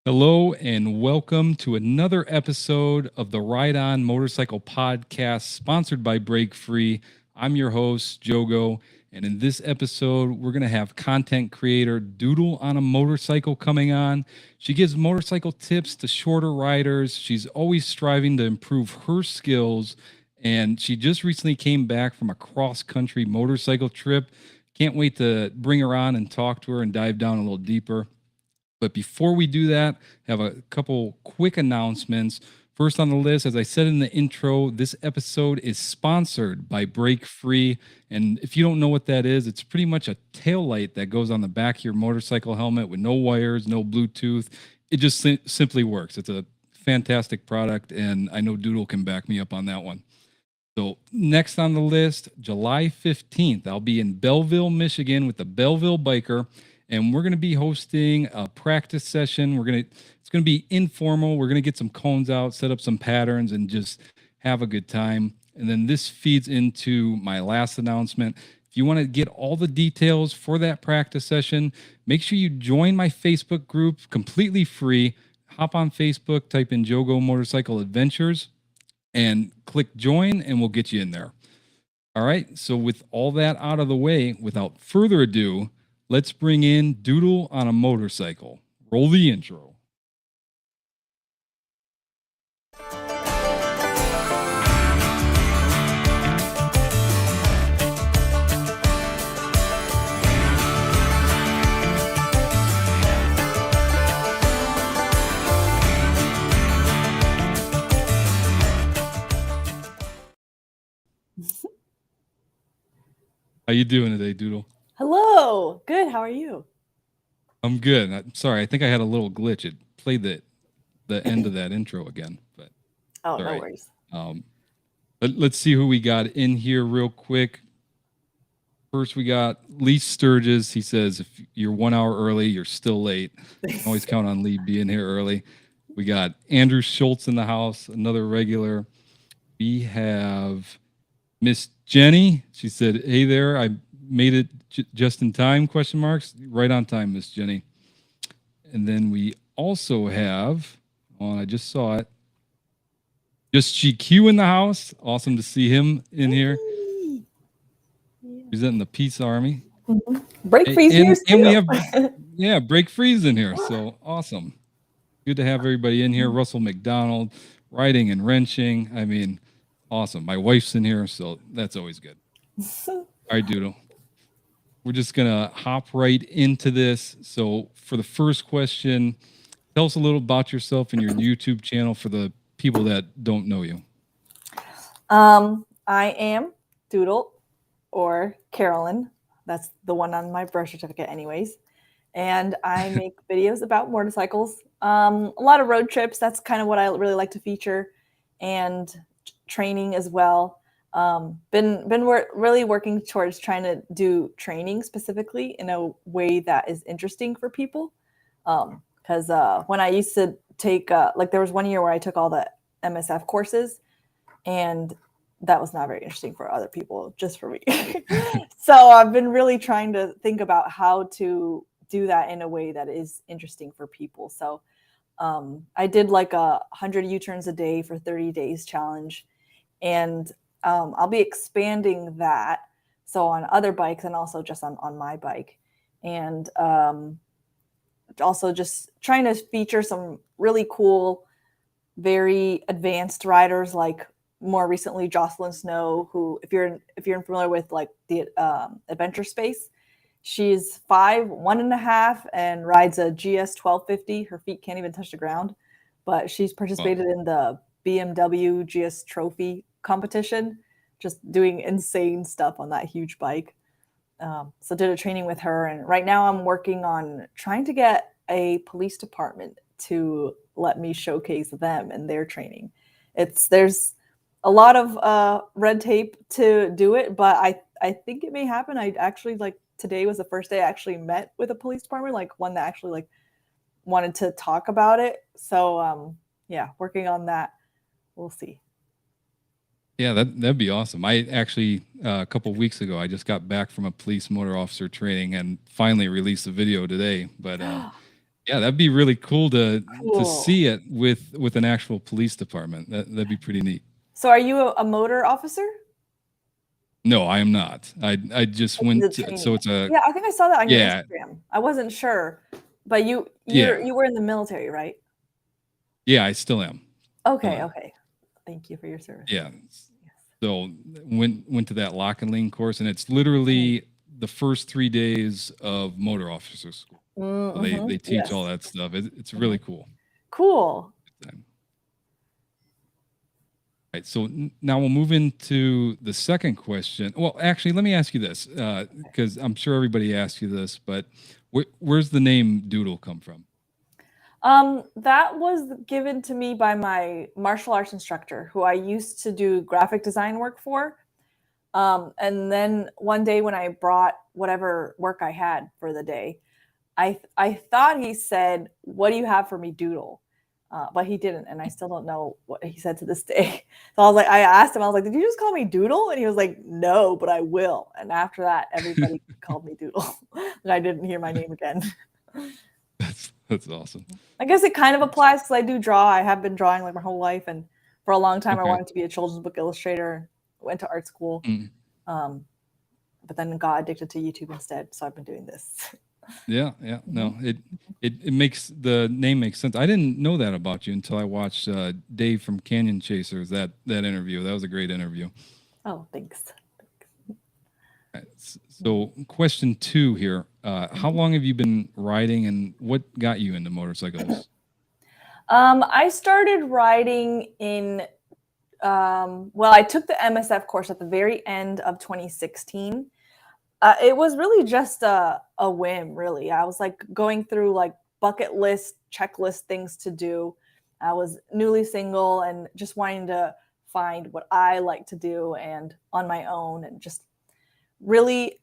Hello and welcome to another episode of the Ride On Motorcycle Podcast, sponsored by Break Free. I'm your host, Jogo, and in this episode, we're going to have content creator Doodle on a Motorcycle coming on. She gives motorcycle tips to shorter riders. She's always striving to improve her skills, and she just recently came back from a cross-country motorcycle trip. Can't wait to bring her on and talk to her and dive down a little deeper. But before we do that, I have a couple quick announcements. First on the list, as I said in the intro, this episode is sponsored by Break Free. And if you don't know what that is, it's pretty much a tail light that goes on the back of your motorcycle helmet with no wires, no Bluetooth. It just simply works. It's a fantastic product, and I know Doodle can back me up on that one. So next on the list, July 15th, I'll be in Belleville, Michigan with the Belleville Biker, and we're going to be hosting a practice session. It's going to be informal. We're going to get some cones out, set up some patterns, and just have a good time. And then this feeds into my last announcement. If you want to get all the details for that practice session, make sure you join my Facebook group, completely free. Hop on Facebook, type in Jogo Motorcycle Adventures, and click join, and we'll get you in there. All right, so with all that out of the way, without further ado, let's bring in Doodle on a Motorcycle. Roll the intro. How you doing today, Doodle? Hello. Good. How are you? I'm good. I'm sorry. I think I had a little glitch. It played the end of that intro again, but Oh, all no right. worries. Let's see who we got in here real quick. First, we got Lee Sturgis. He says, if you're 1 hour early, you're still late. Always count on Lee being here early. We got Andrew Schultz in the house, another regular. We have Miss Jenny. She said, hey there, I made it just in time, question marks. Right on time, Miss Jenny. And then we also have, I just saw it, Just GQ in the house. Awesome to see him in here. Representing the Peace Army. Mm-hmm. Break Free's here too. And we have, Break Freeze in here. So awesome. Good to have everybody in here. Russell McDonald, riding and wrenching. I mean, awesome. My wife's in here, so that's always good. All right, Doodle. We're just going to hop right into this. So for the first question, tell us a little about yourself and your YouTube channel for the people that don't know you. I am Doodle, or Carolyn. That's the one on my birth certificate anyways. And I make videos about motorcycles. A lot of road trips. That's kind of what I really like to feature. And training as well. Been really working towards trying to do training specifically in a way that is interesting for people. Because when I used to take, there was 1 year where I took all the MSF courses, and that was not very interesting for other people, just for me. So I've been really trying to think about how to do that in a way that is interesting for people. So I did like 100 U-turns a day for 30 days challenge. And I'll be expanding that. So on other bikes and also just on my bike. And also just trying to feature some really cool, very advanced riders, like more recently Jocelyn Snow, who if you're familiar with like the adventure space, she's 1.5, and rides a GS 1250. Her feet can't even touch the ground, but she's participated in the BMW GS Trophy competition, just doing insane stuff on that huge bike. So did a training with her, and right now I'm working on trying to get a police department to let me showcase them and their training. There's a lot of red tape to do it, but I think it may happen. I actually, today was the first day I actually met with a police department, one that actually wanted to talk about it. So yeah, working on that. We'll see. Yeah, that'd be awesome. I actually, a couple of weeks ago, I just got back from a police motor officer training and finally released the video today. But Yeah, that'd be really cool to Cool. see it with an actual police department. That'd be pretty neat. So are you a motor officer? No, I am not. I just Like the went to, training. so it's a Yeah, I think I saw that on your yeah, Instagram. I wasn't sure, but yeah. you were in the military, right? Yeah, I still am. Still Okay, am. okay. Thank you for your service. Yeah. Yes. So went to that lock and lean course, and it's Mhm. literally the first 3 days of motor officer school. So they Mhm. teach all Yes. that stuff. It's Mhm. really cool. Cool. Time. Right. So now we'll move into the second question. Well, actually, let me ask you this, because I'm sure everybody asks you this, but where's the name Doodle come from? That was given to me by my martial arts instructor, who I used to do graphic design work for. And then one day when I brought whatever work I had for the day, I thought he said, "What do you have for me, Doodle?" But he didn't, and I still don't know what he said to this day. So I was like, I asked him, I was like, "Did you just call me Doodle?" And he was like, "No, but I will." And after that, everybody called me Doodle, and I didn't hear my name again. That's awesome. I guess it kind of applies because I do draw. I have been drawing like my whole life, and for a long time, I Okay. wanted to be a children's book illustrator. Went to art school, Mm. um, but then got addicted to YouTube instead. So I've been doing this. Yeah, yeah. Mhm. No, it makes the name makes sense. I didn't know that about you until I watched Dave from Canyon Chasers that interview. That was a great interview. Oh, thanks. So, question two here: how Mhm. long have you been riding, and what got you into motorcycles? I started riding in, well, I took the MSF course at the very end of 2016. It was really just a whim, really. I was like going through like bucket list, checklist things to do. I was newly single and just wanting to find what I like to do and on my own and just really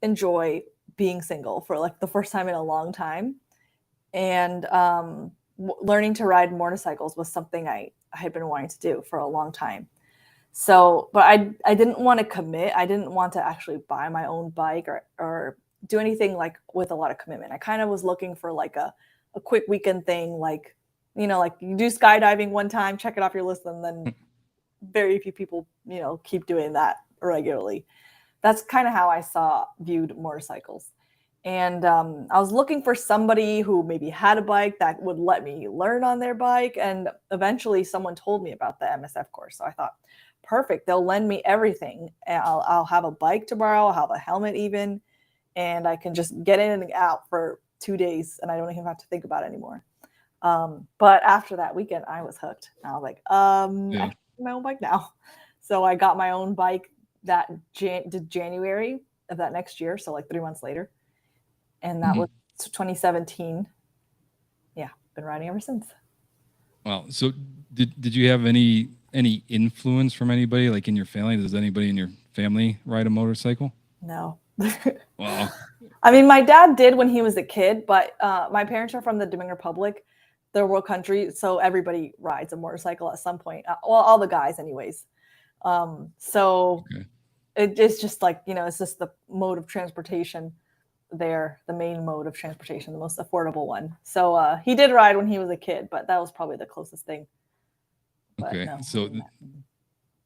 enjoy being single for like the first time in a long time. And learning to ride motorcycles was something I had been wanting to do for a long time. So, but I didn't want to commit. I didn't want to actually buy my own bike or do anything like with a lot of commitment. I kind of was looking for like a quick weekend thing, like, like you do skydiving one time, check it off your list, and then very few people, keep doing that regularly. That's kind of how I viewed motorcycles. And I was looking for somebody who maybe had a bike that would let me learn on their bike. And eventually, someone told me about the MSF course. So I thought, perfect. They'll lend me everything. And I'll have a bike tomorrow. I'll have a helmet even, and I can just get in and out for 2 days, and I don't even have to think about it anymore. But after that weekend, I was hooked. And I was like, I Yeah. can get my own bike now. So I got my own bike that January of that next year. So like 3 months later, and that was Mhm. 2017. Yeah, been riding ever since. Wow. So, did you have any influence from anybody like in your family? Does anybody in your family ride a motorcycle? No. Wow. I mean, my dad did when he was a kid, but my parents are from the Dominican Republic, third world country, so everybody rides a motorcycle at some point. Well, all the guys, anyways. So Okay. it's just like it's just the mode of transportation there, the main mode of transportation, the most affordable one. So he did ride when he was a kid, but that was probably the closest thing. But Okay. no, So other than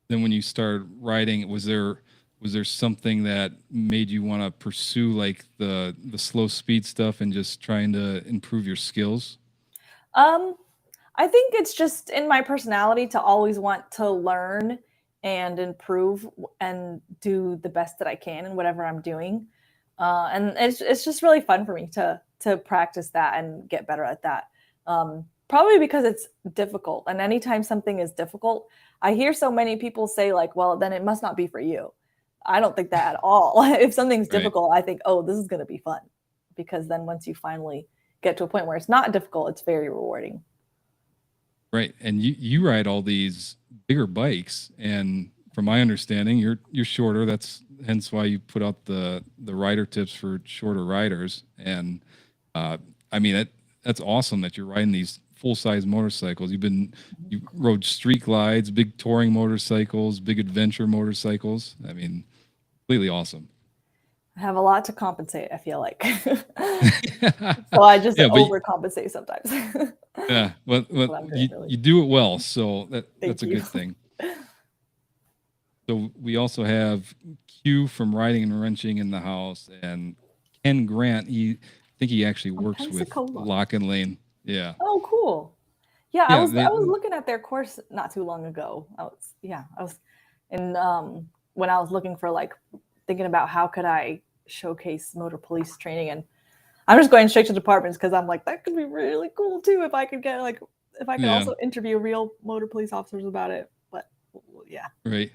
then when you started riding, was there something that made you want to pursue like the slow speed stuff and just trying to improve your skills? that. I think it's just in my personality to always want to learn and improve and do the best that I can in whatever I'm doing. And it's just really fun for me to practice that and get better at that. Probably because it's difficult. And anytime something is difficult, I hear so many people say, like, well, then it must not be for you. I don't think that at all. If something's Right. difficult, I think, oh, this is going to be fun. Because then once you finally get to a point where it's not difficult, it's very rewarding. Right. And you ride all these bigger bikes, and from my understanding, you're shorter. That's hence why you put out the rider tips for shorter riders. And uh, I mean that's awesome that you're riding these full size motorcycles. You rode street glides, big touring motorcycles, big adventure motorcycles. I mean, completely awesome. I have a lot to compensate, I feel like. So I just Yeah, but overcompensate sometimes. yeah, well, That's what I'm doing, you really. do it well, so that's Thank a you. good thing. So we also have Q from Riding and Wrenching in the house, and Ken Grant. I think he actually From works with Pensacola. Lock and Lane. Yeah, Oh, cool. Yeah, I yeah, was I was looking at their course not too long ago. I was and when I was looking for like thinking about how could I showcase motor police training, and I'm just going straight to departments because I'm like that could be really cool too if I could get like if I could yeah, also interview real motor police officers about it. But yeah. right.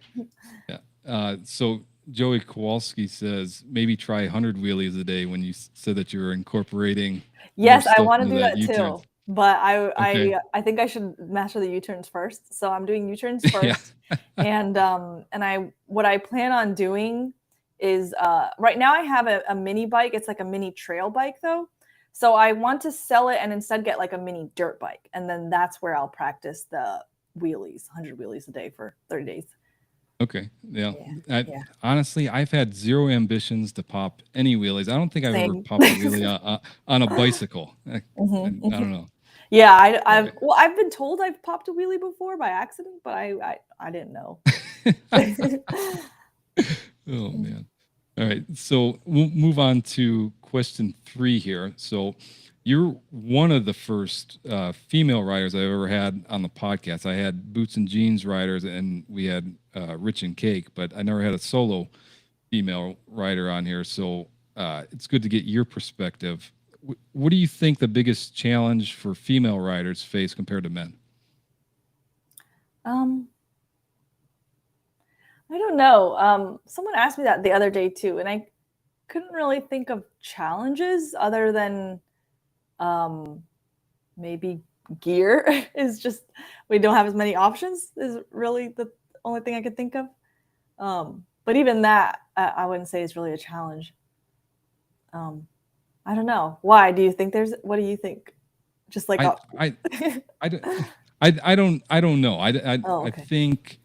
Yeah. So Joey Kowalski says maybe try 100 wheelies a day when you said that you were incorporating more Yes, I stuff want to into do that that U-turn. too. But Okay. I think I should master the U-turns first. So I'm doing U-turns Yeah. first. And I what I plan on doing is right now I have a mini bike. It's like a mini trail bike though. So I want to sell it and instead get like a mini dirt bike. And then that's where I'll practice the wheelies, 100 wheelies a day for 30 days. Okay. Yeah. Yeah. Yeah. Honestly, I've had zero ambitions to pop any wheelies. I don't think I've ever Same. popped a wheelie on a bicycle. Mhm, I don't mhm. know. Yeah, All I've well, I've been told I've popped a wheelie before by accident, but I didn't know. right. Oh man. All right. So we'll move on to question 3 here. So you're one of the first female riders I've ever had on the podcast. I had Boots and Jeans riders, and we had Rich and Cake, but I never had a solo female rider on here. So it's good to get your perspective. What do you think the biggest challenge for female riders face compared to men? Um, I don't know. Someone asked me that the other day too, and I couldn't really think of challenges other than um, maybe gear is just we don't have as many options is really the only thing I could think of. But even that, I wouldn't say is really a challenge. Um, I don't know. Why do you think there's? What do you think? Just like, I I I don't I don't know. oh, I okay. think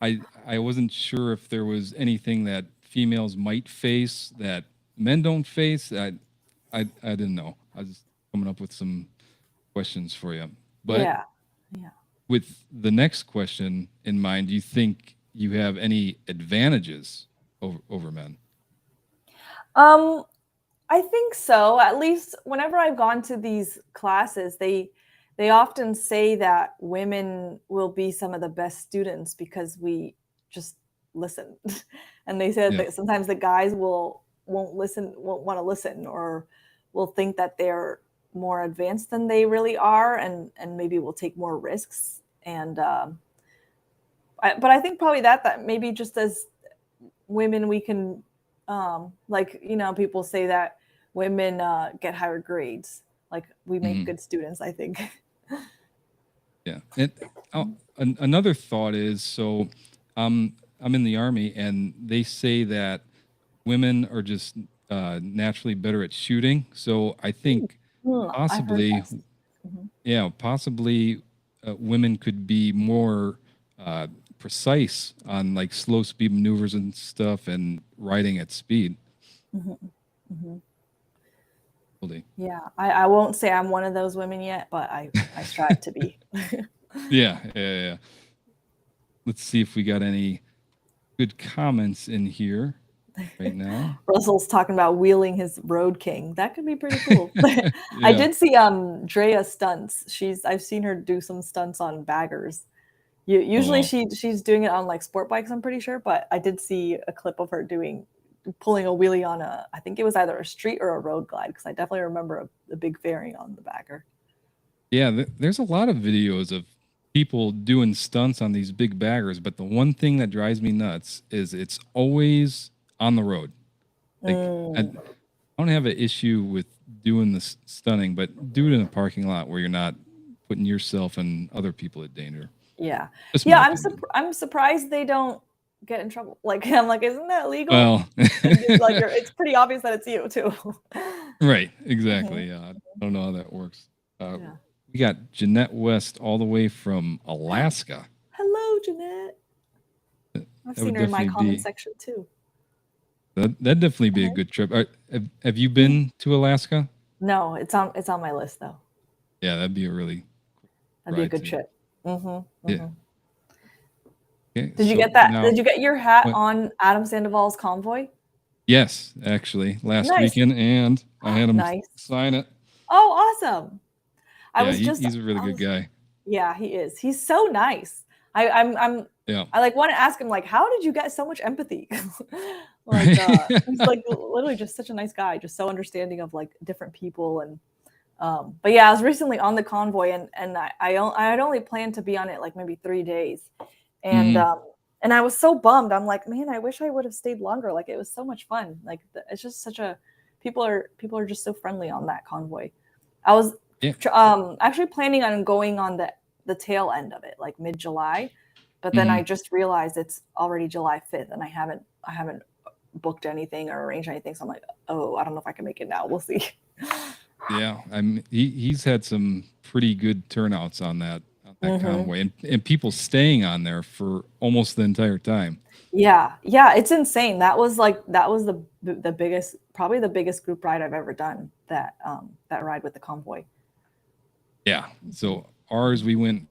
I wasn't sure if there was anything that females might face that men don't face. I didn't know. I was just coming up with some questions for you. But Yeah, yeah. with the next question in mind, do you think you have any advantages over men? Um, I think so. At least whenever I've gone to these classes, they often say that women will be some of the best students because we just listen. And they said Yeah. that sometimes the guys won't listen, won't want to listen, or will think that they're more advanced than they really are, and maybe will take more risks. And but I think probably that maybe just as women we can like people say that women get higher grades, like we make Mhm. good students, I think. Yeah. And another thought is so I'm in the army, and they say that women are just naturally better at shooting. So I think I've heard possibly, that. Mhm. yeah, possibly women could be more uh, precise on like slow speed maneuvers and stuff and riding at speed. Mhm. Mhm. Really. Yeah, I won't say I'm one of those women yet, but I strive to be. Yeah, yeah, yeah. Yeah. Let's see if we got any good comments in here right now. Russell's talking about wheeling his Road King. That could be pretty cool. I Yeah. did see Drea stunts. I've seen her do some stunts on baggers. Oh Usually wow. she's doing it on like sport bikes, I'm pretty sure, but I did see a clip of her pulling a wheelie on I think it was either a street or a road glide, because I definitely remember a big fairing on the bagger. Yeah, there's a lot of videos of people doing stunts on these big baggers, but the one thing that drives me nuts is it's always on the road. Like Mm, I don't have an issue with doing this stunning, but do it in a parking lot where you're not putting yourself and other people at danger. yeah, That's yeah. my opinion. I'm surprised they don't get in trouble. Like I'm like, isn't that legal? Well, And just like it's pretty obvious that it's you too. right, Mhm. exactly. Yeah, I don't know how that works. Uh, Yeah. we got Jeanette West all the way from Alaska. Hello, Jeanette. That I've would seen her in my definitely comment be section too. That'd definitely be a good trip. Have you been to Alaska? No, it's on my list though. Yeah, that'd be a really That'd be a ride good too. trip. Yeah. Okay, Did you so get that? now Did you get your hat what? on Adam Sandoval's convoy? Yes, actually, last Nice. weekend, and I had him Nice. sign it. Oh, awesome. I Yeah, was just he's a really I good was guy. Yeah, he is. He's so nice. I'm Yeah. I like want to ask him like, how did you get so much empathy? Like Right. he's like literally just such a nice guy, just so understanding of like different people. And but yeah, I was recently on the convoy, and I had only planned to be on it like maybe 3 days. And Hmm. and I was so bummed. I'm like, man, I wish I would have stayed longer. Like it was so much fun. Like it's just such a people are just so friendly on that convoy. I was Yeah. actually planning on going on the tail end of it, like mid-July, but then I Hmm. just realized it's already July 5th, and I haven't booked anything or arranged anything. So I'm like, oh, I don't know if I can make it now. We'll see. Yeah. He's had some pretty good turnouts on that Hmm. convoy, and people staying on there for almost the entire time. Yeah, it's insane. That was the biggest, probably the biggest group ride I've ever done. That ride with the convoy. Yeah. So ours, we went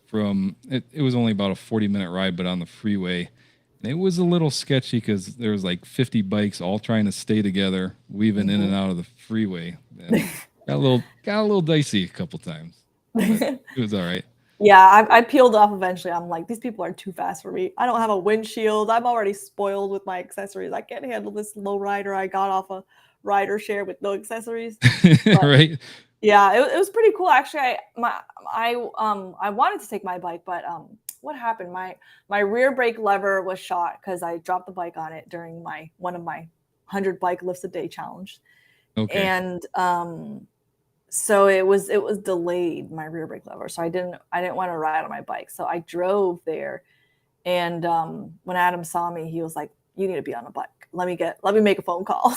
from it was only about a 40-minute ride, but on the freeway. And it was a little sketchy because there was like 50 bikes all trying to stay together, weaving in and Hmm. out of the freeway. And got a little dicey a couple times, but it was all right. Yeah, I peeled off eventually. I'm like, these people are too fast for me. I don't have a windshield. I'm already spoiled with my accessories. I can't handle this low rider. I got off a rider share with no accessories. But Right? yeah, it was pretty cool actually. I wanted to take my bike, but what happened? My rear brake lever was shot because I dropped the bike on it during my one of my 100 bike lifts a day challenge. Okay. And so it was delayed, my rear brake lever. So I didn't want to ride on my bike. So I drove there, and when Adam saw me, he was like, "You need to be on a bike. Let me make a phone call."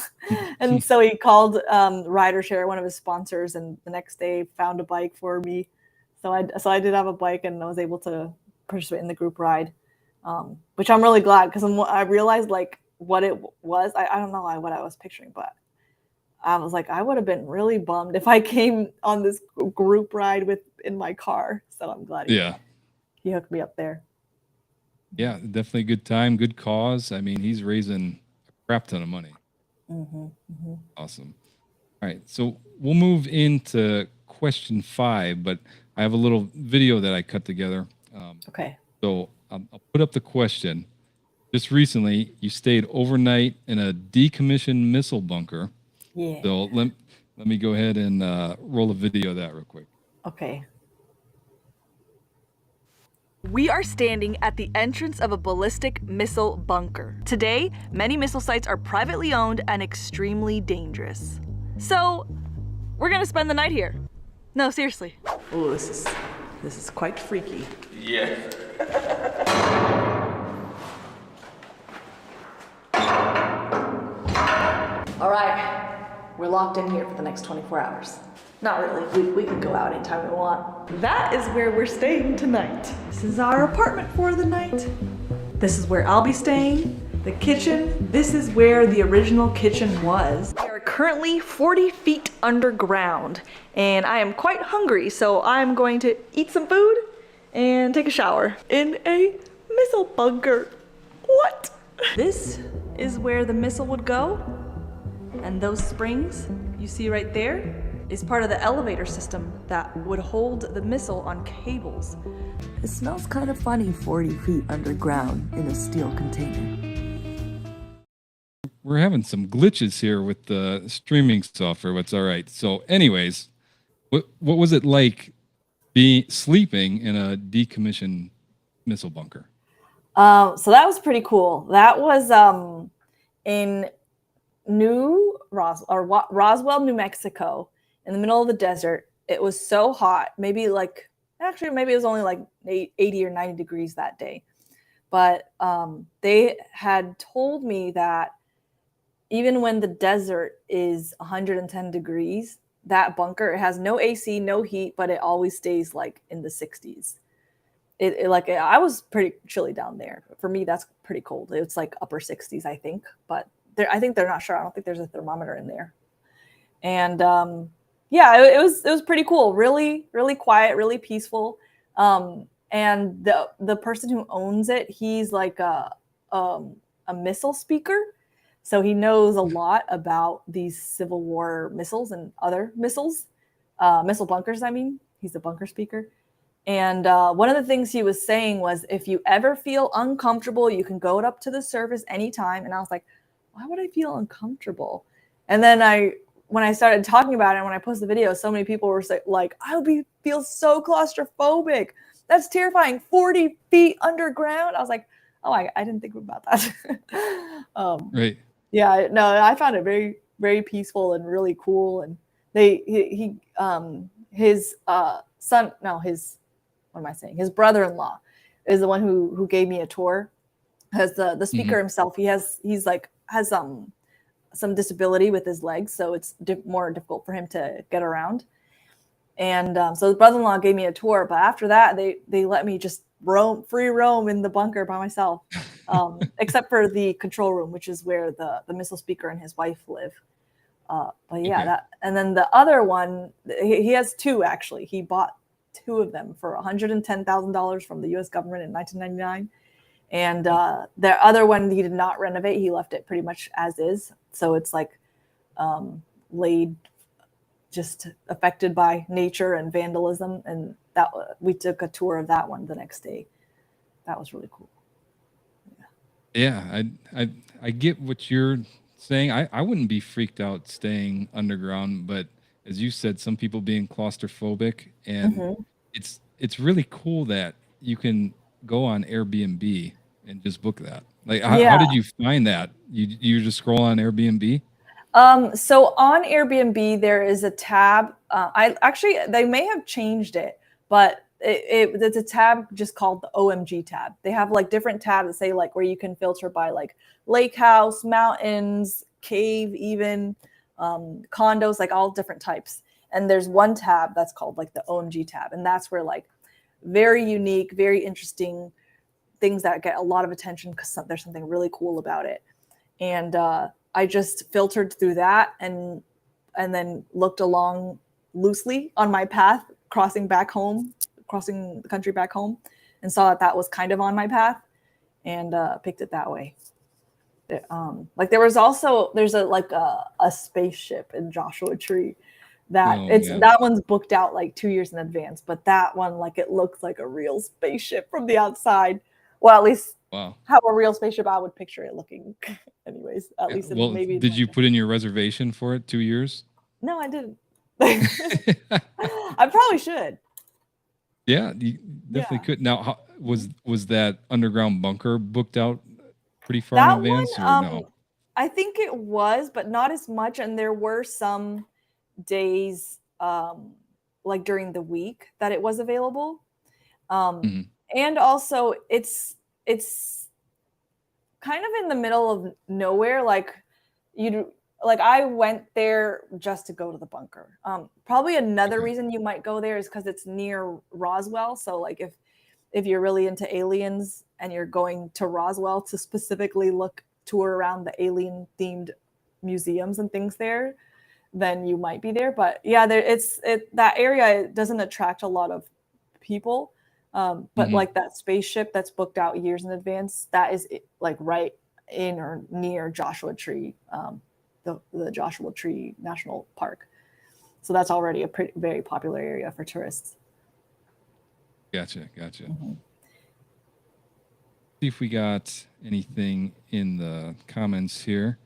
And so he called Rideshare, one of his sponsors, and the next day found a bike for me. So I did have a bike, and I was able to participate in the group ride, which I'm really glad because I realized like what it was. I don't know what I was picturing, but I was like, I would have been really bummed if I came on this group ride with in my car. So I'm glad Yeah. he hooked me up there. Yeah, definitely a good time, good cause. I mean, he's raising a crap ton of money. Hmm. Hmm. Awesome. All right, so we'll move into question 5, but I have a little video that I cut together. Okay. So I'll put up the question. Just recently, you stayed overnight in a decommissioned missile bunker. Yeah. So let me go ahead and roll a video of that real quick. Okay. We are standing at the entrance of a ballistic missile bunker. Today, many missile sites are privately owned and extremely dangerous. So, we're gonna spend the night here. No, seriously. Oh, this is quite freaky. Yeah. All right, we're locked in here for the next 24 hours. Not really, we can go out anytime we want. That is where we're staying tonight. This is our apartment for the night. This is where I'll be staying. The kitchen, this is where the original kitchen was. We are currently 40 feet underground, and I am quite hungry, so I'm going to eat some food and take a shower in a missile bunker. What? This is where the missile would go. And those springs you see right there is part of the elevator system that would hold the missile on cables. It smells kind of funny 40 feet underground in a steel container. We're having some glitches here with the streaming software. What's all right. So, anyways, what was it like sleeping in a decommissioned missile bunker? So that was pretty cool. That was in Roswell, New Mexico, in the middle of the desert. It was so hot. Maybe it was only like 80 or 90 degrees that day. But they had told me that even when the desert is 110 degrees, that bunker, it has no AC, no heat, but it always stays like in the 60s. I was pretty chilly down there. For me, that's pretty cold. It's like upper 60s, I think, but I think they're not sure. I don't think there's a thermometer in there. And yeah, it was pretty cool. Really, really quiet, really peaceful. And the person who owns it, he's like a missile speaker. So he knows a lot about these Civil War missiles and other missiles, missile bunkers. I mean, he's a bunker speaker. And one of the things he was saying was, if you ever feel uncomfortable, you can go up to the surface anytime. And I was like, why would I feel uncomfortable? And then when I started talking about it, and when I posted the video, so many people were like, feel so claustrophobic. That's terrifying. 40 feet underground. I was like, oh, I didn't think about that. Right. Yeah, no, I found it very, very peaceful and really cool. And his brother-in-law is the one who gave me a tour. As the speaker himself, he's has some disability with his legs, so it's more difficult for him to get around. And so the brother-in-law gave me a tour, but after that, they let me just free roam in the bunker by myself, except for the control room, which is where the missile speaker and his wife live. But yeah, Okay. and then the other one, he has two actually. He bought two of them for $110,000 from the U.S. government in 1999. And the other one he did not renovate. He left it pretty much as is. So it's like laid, just affected by nature and vandalism. And that we took a tour of that one the next day. That was really cool. Yeah, I get what you're saying. I wouldn't be freaked out staying underground, but as you said, some people being claustrophobic, and it's really cool that you can go on Airbnb and just book that. Like, how did you find that? You just scroll on Airbnb? So on Airbnb, there is a tab. They may have changed it, but it's a tab just called the OMG tab. They have like different tabs that say like where you can filter by like lake house, mountains, cave, even condos, like all different types. And there's one tab that's called like the OMG tab, and that's where like very unique, very interesting things that get a lot of attention because there's something really cool about it. And I just filtered through that and then looked along loosely on my path, crossing the country back home, and saw that was kind of on my path, and picked it that way. Like there's a spaceship in Joshua Tree that that one's booked out like 2 years in advance, but that one, like, it looks like a real spaceship from the outside. Well, at least how a real spaceship I would picture it looking. Anyways, at least maybe. Did you put in your reservation for it 2 years? No, I didn't. I probably should. Yeah, you definitely could. Now, was that underground bunker booked out pretty far in advance, or no? I think it was, but not as much. And there were some days, like during the week, that it was available. And also, it's kind of in the middle of nowhere. Like I went there just to go to the bunker. Probably another reason you might go there is because it's near Roswell. So like if you're really into aliens and you're going to Roswell to specifically tour around the alien themed museums and things there, then you might be there. But yeah, that area doesn't attract a lot of people. But like that spaceship that's booked out years in advance, that is like right in or near Joshua Tree, the Joshua Tree National Park. So that's already a very popular area for tourists. Gotcha. See if we got anything in the comments here.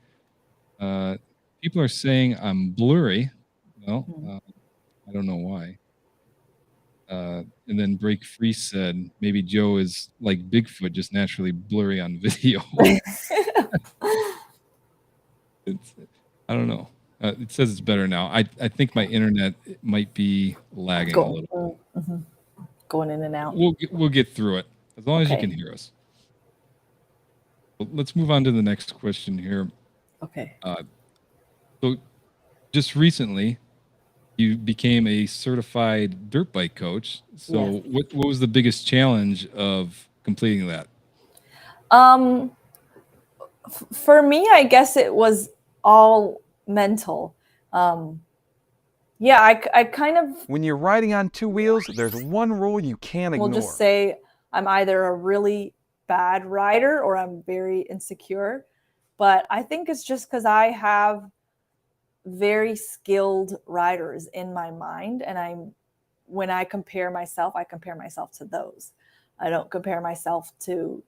People are saying I'm blurry. Well, I don't know why. And then Break Free said maybe Joe is like Bigfoot, just naturally blurry on video. I don't know. It says it's better now. I think my internet might be lagging a little. Going in and out. We'll get through it as long as you can hear us. Well, let's move on to the next question here. Okay. So just recently, you became a certified dirt bike coach. So what was the biggest challenge of completing that? For me, I guess it was all mental. Yeah, I kind of When you're riding on two wheels, there's one rule you can't will ignore. just say I'm either a really bad rider or I'm very insecure. But I think it's just because I have very skilled riders in my mind, and when I compare myself to those. I don't compare myself to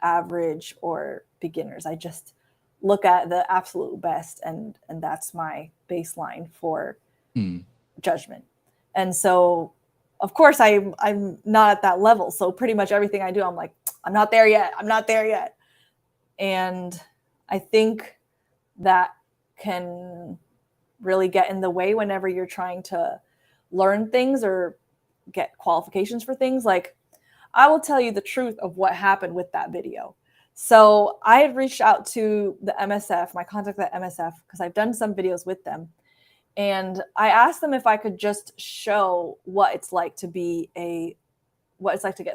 average or beginners. I just look at the absolute best, and that's my baseline for judgment. And so of course I'm not at that level. So pretty much everything I do, I'm like, I'm not there yet. I'm not there yet. And I think that can really get in the way whenever you're trying to learn things or get qualifications for things. Like, I will tell you the truth of what happened with that video. So I had reached out to the MSF, my contact at MSF, because I've done some videos with them. And I asked them if I could just show what it's like to get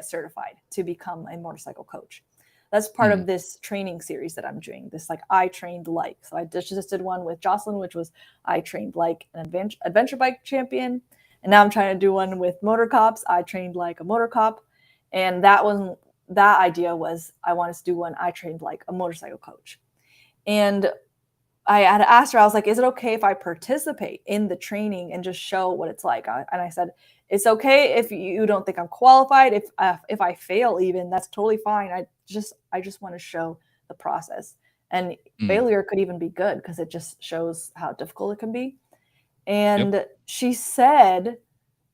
certified to become a motorcycle coach. That's part of this training series that I'm doing, this like I trained like. So I just did one with Jocelyn, which was I trained like an adventure bike champion. And now I'm trying to do one with motor cops. I trained like a motor cop. And that idea was I wanted to do one I trained like a motorcycle coach. And I had asked her, I was like, is it okay if I participate in the training and just show what it's like? And I said, it's okay if you don't think I'm qualified. If I fail, even, that's totally fine. I just want to show the process. And failure could even be good because it just shows how difficult it can be. And she said,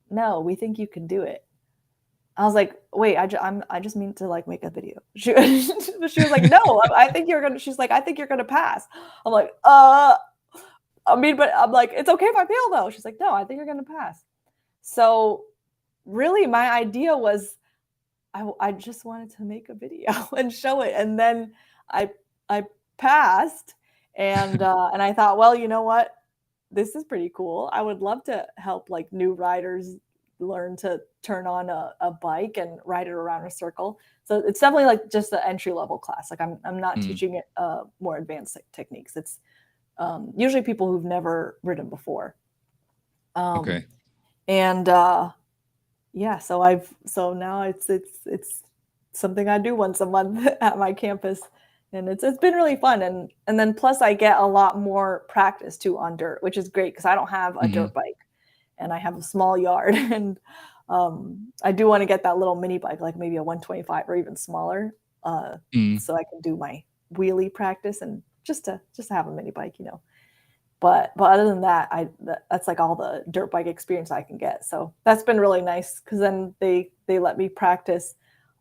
no, we think you can do it. I was like, wait, I just mean to like make a video. She was like, no, I think you're gonna. She's like, I think you're gonna pass. I'm like, I mean, but I'm like, it's okay if I fail though. She's like, no, I think you're gonna pass. So really, my idea was, I just wanted to make a video and show it, and then I passed, and I thought, well, you know what, this is pretty cool. I would love to help like new riders learn to turn on a bike and ride it around a circle. So it's definitely like just the entry level class. Like I'm not teaching it more advanced techniques. It's usually people who've never ridden before. Okay. And yeah, so now it's something I do once a month at my campus, and it's been really fun. And then plus I get a lot more practice too on dirt, which is great because I don't have a dirt bike. And I have a small yard, and I do want to get that little mini bike, like maybe a 125 or even smaller, so I can do my wheelie practice and just to have a mini bike, you know. But other than that, that's like all the dirt bike experience I can get. So that's been really nice because then they let me practice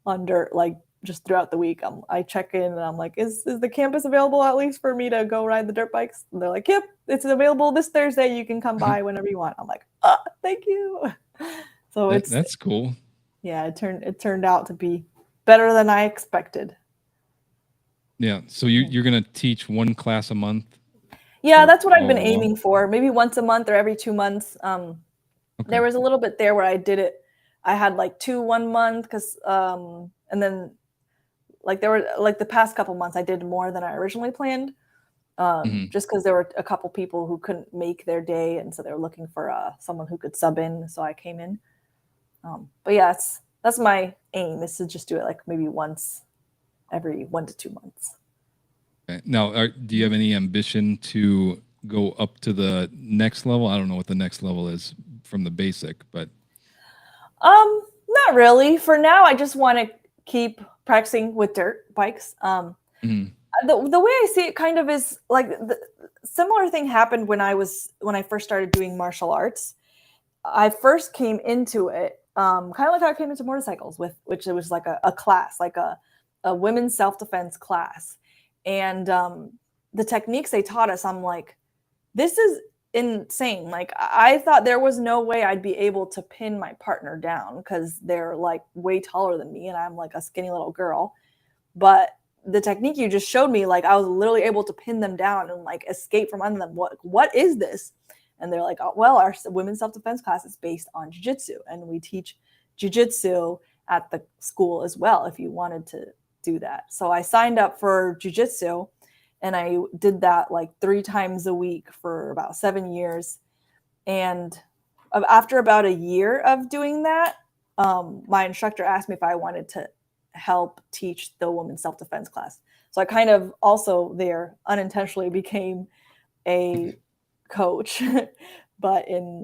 on dirt like just throughout the week. I check in and I'm like, is the campus available at least for me to go ride the dirt bikes? And they're like, yep, it's available this Thursday. You can come by whenever you want. I'm like, thank you. So that's cool. Yeah, it turned out to be better than I expected. Yeah. So you're gonna teach one class a month? Yeah, that's what I've been aiming for. Maybe once a month or every 2 months. Okay. There was a little bit there where I did it. I had like 2 1 month because and then like there were like the past couple months I did more than I originally planned. Just because there were a couple people who couldn't make their day, and so they were looking for someone who could sub in. So I came in. But yeah, that's my aim, is to just do it like maybe once every 1 to 2 months. Okay. Now, do you have any ambition to go up to the next level? I don't know what the next level is from the basic, but not really. For now, I just want to keep practicing with dirt bikes. The way I see it kind of is like the similar thing happened when I first started doing martial arts. I first came into it kind of like how I came into motorcycles, which it was like a class, like a women's self-defense class. And the techniques they taught us, I'm like, this is insane. Like, I thought there was no way I'd be able to pin my partner down because they're like way taller than me and I'm like a skinny little girl. But the technique you just showed me, like I was literally able to pin them down and like escape from under them. What is this? And they're like, oh, well, our women's self-defense class is based on jiu-jitsu, and we teach jiu-jitsu at the school as well if you wanted to do that. So I signed up for jujitsu, and I did that like 3 times a week for about 7 years. And after about a year of doing that, my instructor asked me if I wanted to help teach the women's self-defense class. So I kind of also there unintentionally became a coach, but in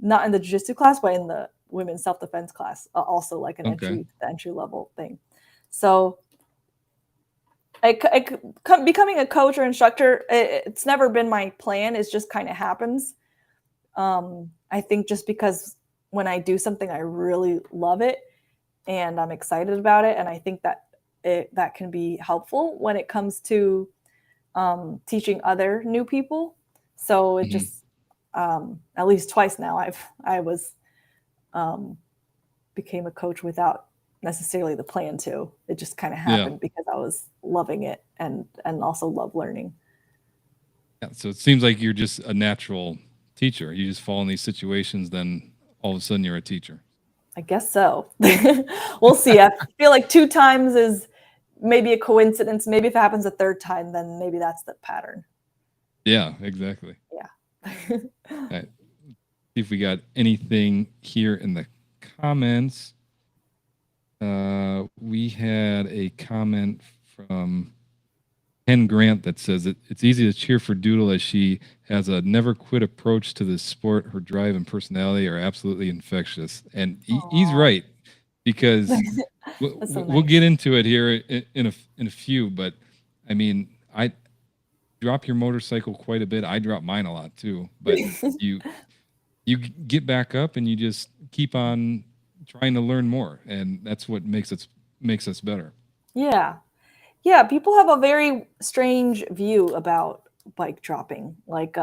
not in the jiu-jitsu class, but in the women's self-defense class, also like an Okay. entry level thing. So becoming a coach or instructor, it's never been my plan. It's just kind of happens. I think just because when I do something, I really love it and I'm excited about it. And I think that that can be helpful when it comes to teaching other new people. So it Mhm. just, at least twice now, I was, became a coach without necessarily the plan to. It just kind of Yeah. happened because I was loving it and also love learning. Yeah. So it seems like you're just a natural teacher. You just fall in these situations, then all of a sudden you're a teacher. I guess so. We'll see. I feel like 2 times is maybe a coincidence. Maybe if it happens a 3rd time, then maybe that's the pattern. Yeah, exactly. Yeah. All right. See if we got anything here in the comments. We had a comment from Ken Grant that says it's easy to cheer for Doodle as she has a never quit approach to the sport. Her drive and personality are absolutely infectious. And he's Aw. right, because That's so we'll nice. get into it here in a few. But I mean, I drop your motorcycle quite a bit. I drop mine a lot too. But you get back up and you just keep on trying to learn more, and that's what makes us better. Yeah. Yeah, people have a very strange view about bike dropping. Like,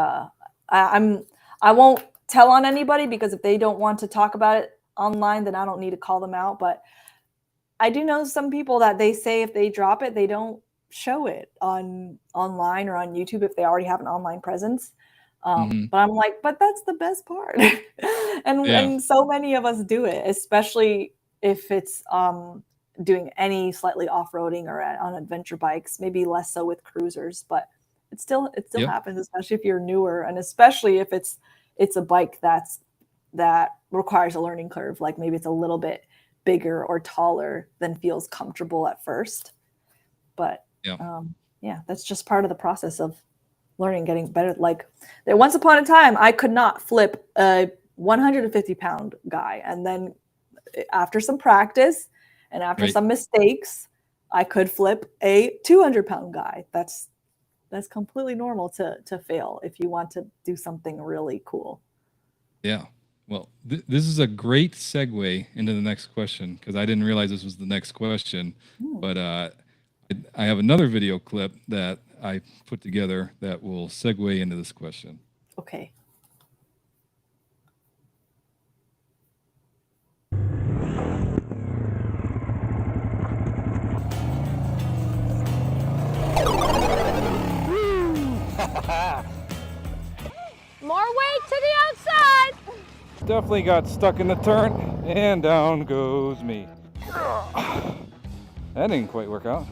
I'm I won't tell on anybody because if they don't want to talk about it online, then I don't need to call them out. But I do know some people that they say if they drop it, they don't show it on online or on YouTube if they already have an online presence. Hmm. But I'm like, but that's the best part, Yeah. and so many of us do it, especially if it's doing any slightly off-roading or on adventure bikes. Maybe less so with cruisers, but it still Yep. happens, especially if you're newer, and especially if it's a bike that requires a learning curve. Like maybe it's a little bit bigger or taller than feels comfortable at first. But Yeah. yeah, that's just part of the process of learning, getting better. Like there, once upon a time, I could not flip a 150-pound guy, and then after some practice and after Right. some mistakes, I could flip a 200-pound guy. That's completely normal to fail if you want to do something really cool. Yeah. Well, this is a great segue into the next question, because I didn't realize this was the next question. Hmm, But I have another video clip that I put together that will segue into this question. okay. More weight to the outside. Definitely got stuck in the turn, and down goes me. That didn't quite work out.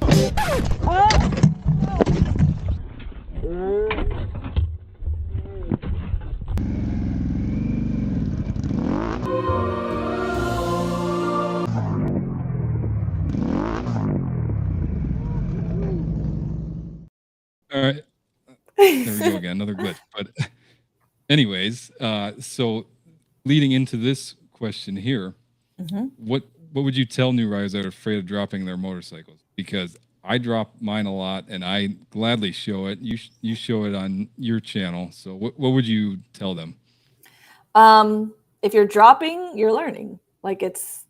All right. There we go again. Another glitch. But anyways, so leading into this question here, Mhm. what would you tell new riders that are afraid of dropping their motorcycles? Because I drop mine a lot, and I gladly show it. You show it on your channel. So what would you tell them? If you're dropping, you're learning. Like it's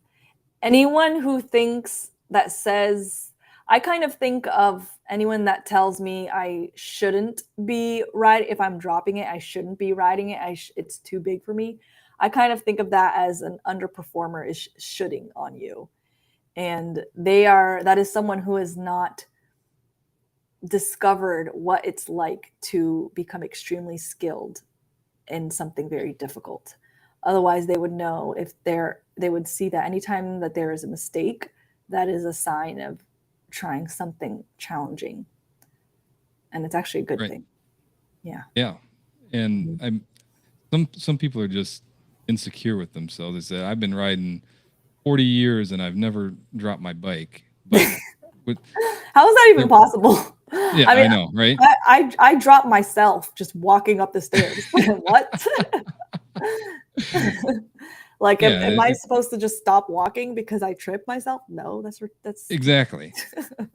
anyone who thinks that says, I kind of think of anyone that tells me I shouldn't be riding. If I'm dropping it, I shouldn't be riding it. It's too big for me. I kind of think of that as an underperformer is shoulding on you. And that is someone who has not discovered what it's like to become extremely skilled in something very difficult. Otherwise, they would know they would see that anytime that there is a mistake, that is a sign of trying something challenging. And it's actually a good Right. thing. Yeah. Yeah. And some people are just insecure with themselves. They say, I've been riding 40 years and I've never dropped my bike. But with How is that even possible? yeah, I mean, I know, right? I dropped myself just walking up the stairs. What? Like, Yeah, am I supposed to just stop walking because I tripped myself? No, that's exactly.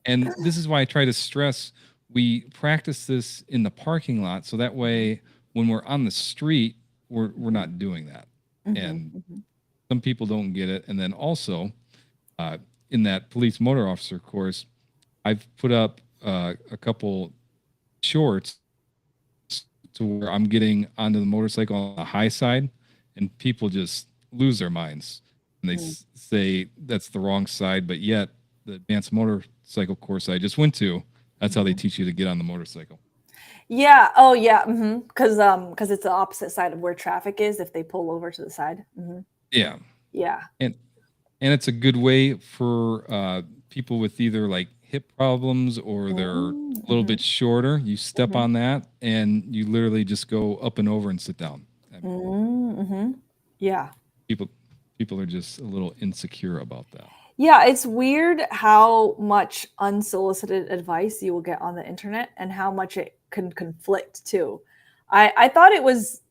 And this is why I try to stress we practice this in the parking lot so that way when we're on the street, we're not doing that. And some people don't get it. And then also in that police motor officer course, I've put up a couple shorts to where I'm getting onto the motorcycle on the high side, and people just lose their minds. And they say that's the wrong side, but yet the advanced motorcycle course I just went to, that's how they teach you to get on the motorcycle. Yeah. Oh, yeah. Because it's the opposite side of where traffic is if they pull over to the side. Yeah. Yeah. And it's a good way for people with either like hip problems or they're a little bit shorter. You step on that and you literally just go up and over and sit down. I mean, Yeah. people are just a little insecure about that. Yeah, it's weird how much unsolicited advice you will get on the internet and how much it can conflict too. I thought it was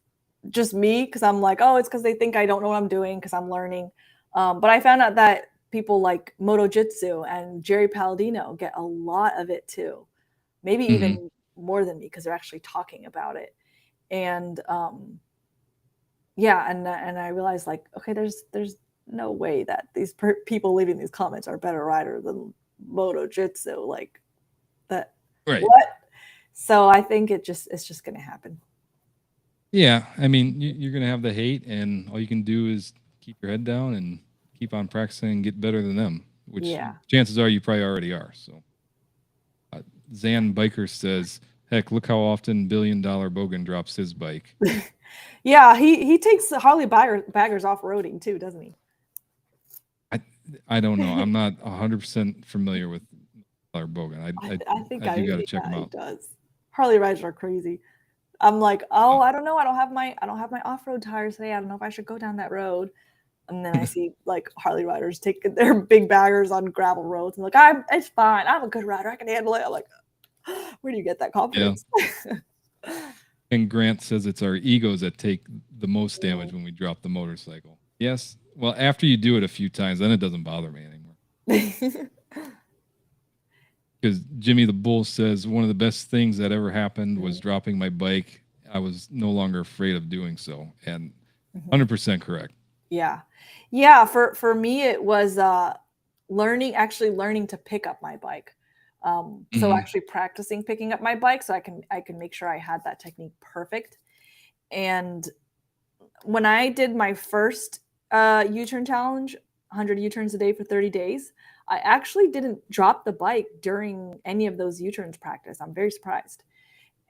just me because I'm like, oh, it's because they think I don't know what I'm doing because I'm learning. But I found out that people like Moto Jitsu and Jerry Palladino get a lot of it too. Maybe even more than me because they're actually talking about it. And yeah, and I realized like, okay, there's no way that these people leaving these comments are better rider than Moto Jitsu, like that. Right. What? So I think it's just going to happen. Yeah. I mean, you're going to have the hate, and all you can do is keep your head down and keep on practicing and get better than them, which chances are you probably already are. So Zan Biker says, heck, look how often $1 billion Bogan drops his bike. Yeah, he takes Harley baggers off-roading too, doesn't he? I don't know. I'm not 100% familiar with Bogan. I think you got to check him out. He does. Harley riders are crazy. I'm like, oh, I don't know. I don't have my off-road tires today. I don't know if I should go down that road. And then I see like Harley riders taking their big baggers on gravel roads. And like, it's fine. I'm a good rider. I can handle it. I'm like, where do you get that confidence? Yeah. And Grant says it's our egos that take the most damage when we drop the motorcycle. Yes. Well, after you do it a few times, then it doesn't bother me anymore. Because Jimmy the Bull says one of the best things that ever happened was dropping my bike. I was no longer afraid of doing so. And 100% correct. Yeah. Yeah. For me, it was learning to pick up my bike. So actually practicing picking up my bike so I can make sure I had that technique perfect. And when I did my first U-turn challenge, 100 U-turns a day for 30 days, I actually didn't drop the bike during any of those U-turns practice. I'm very surprised.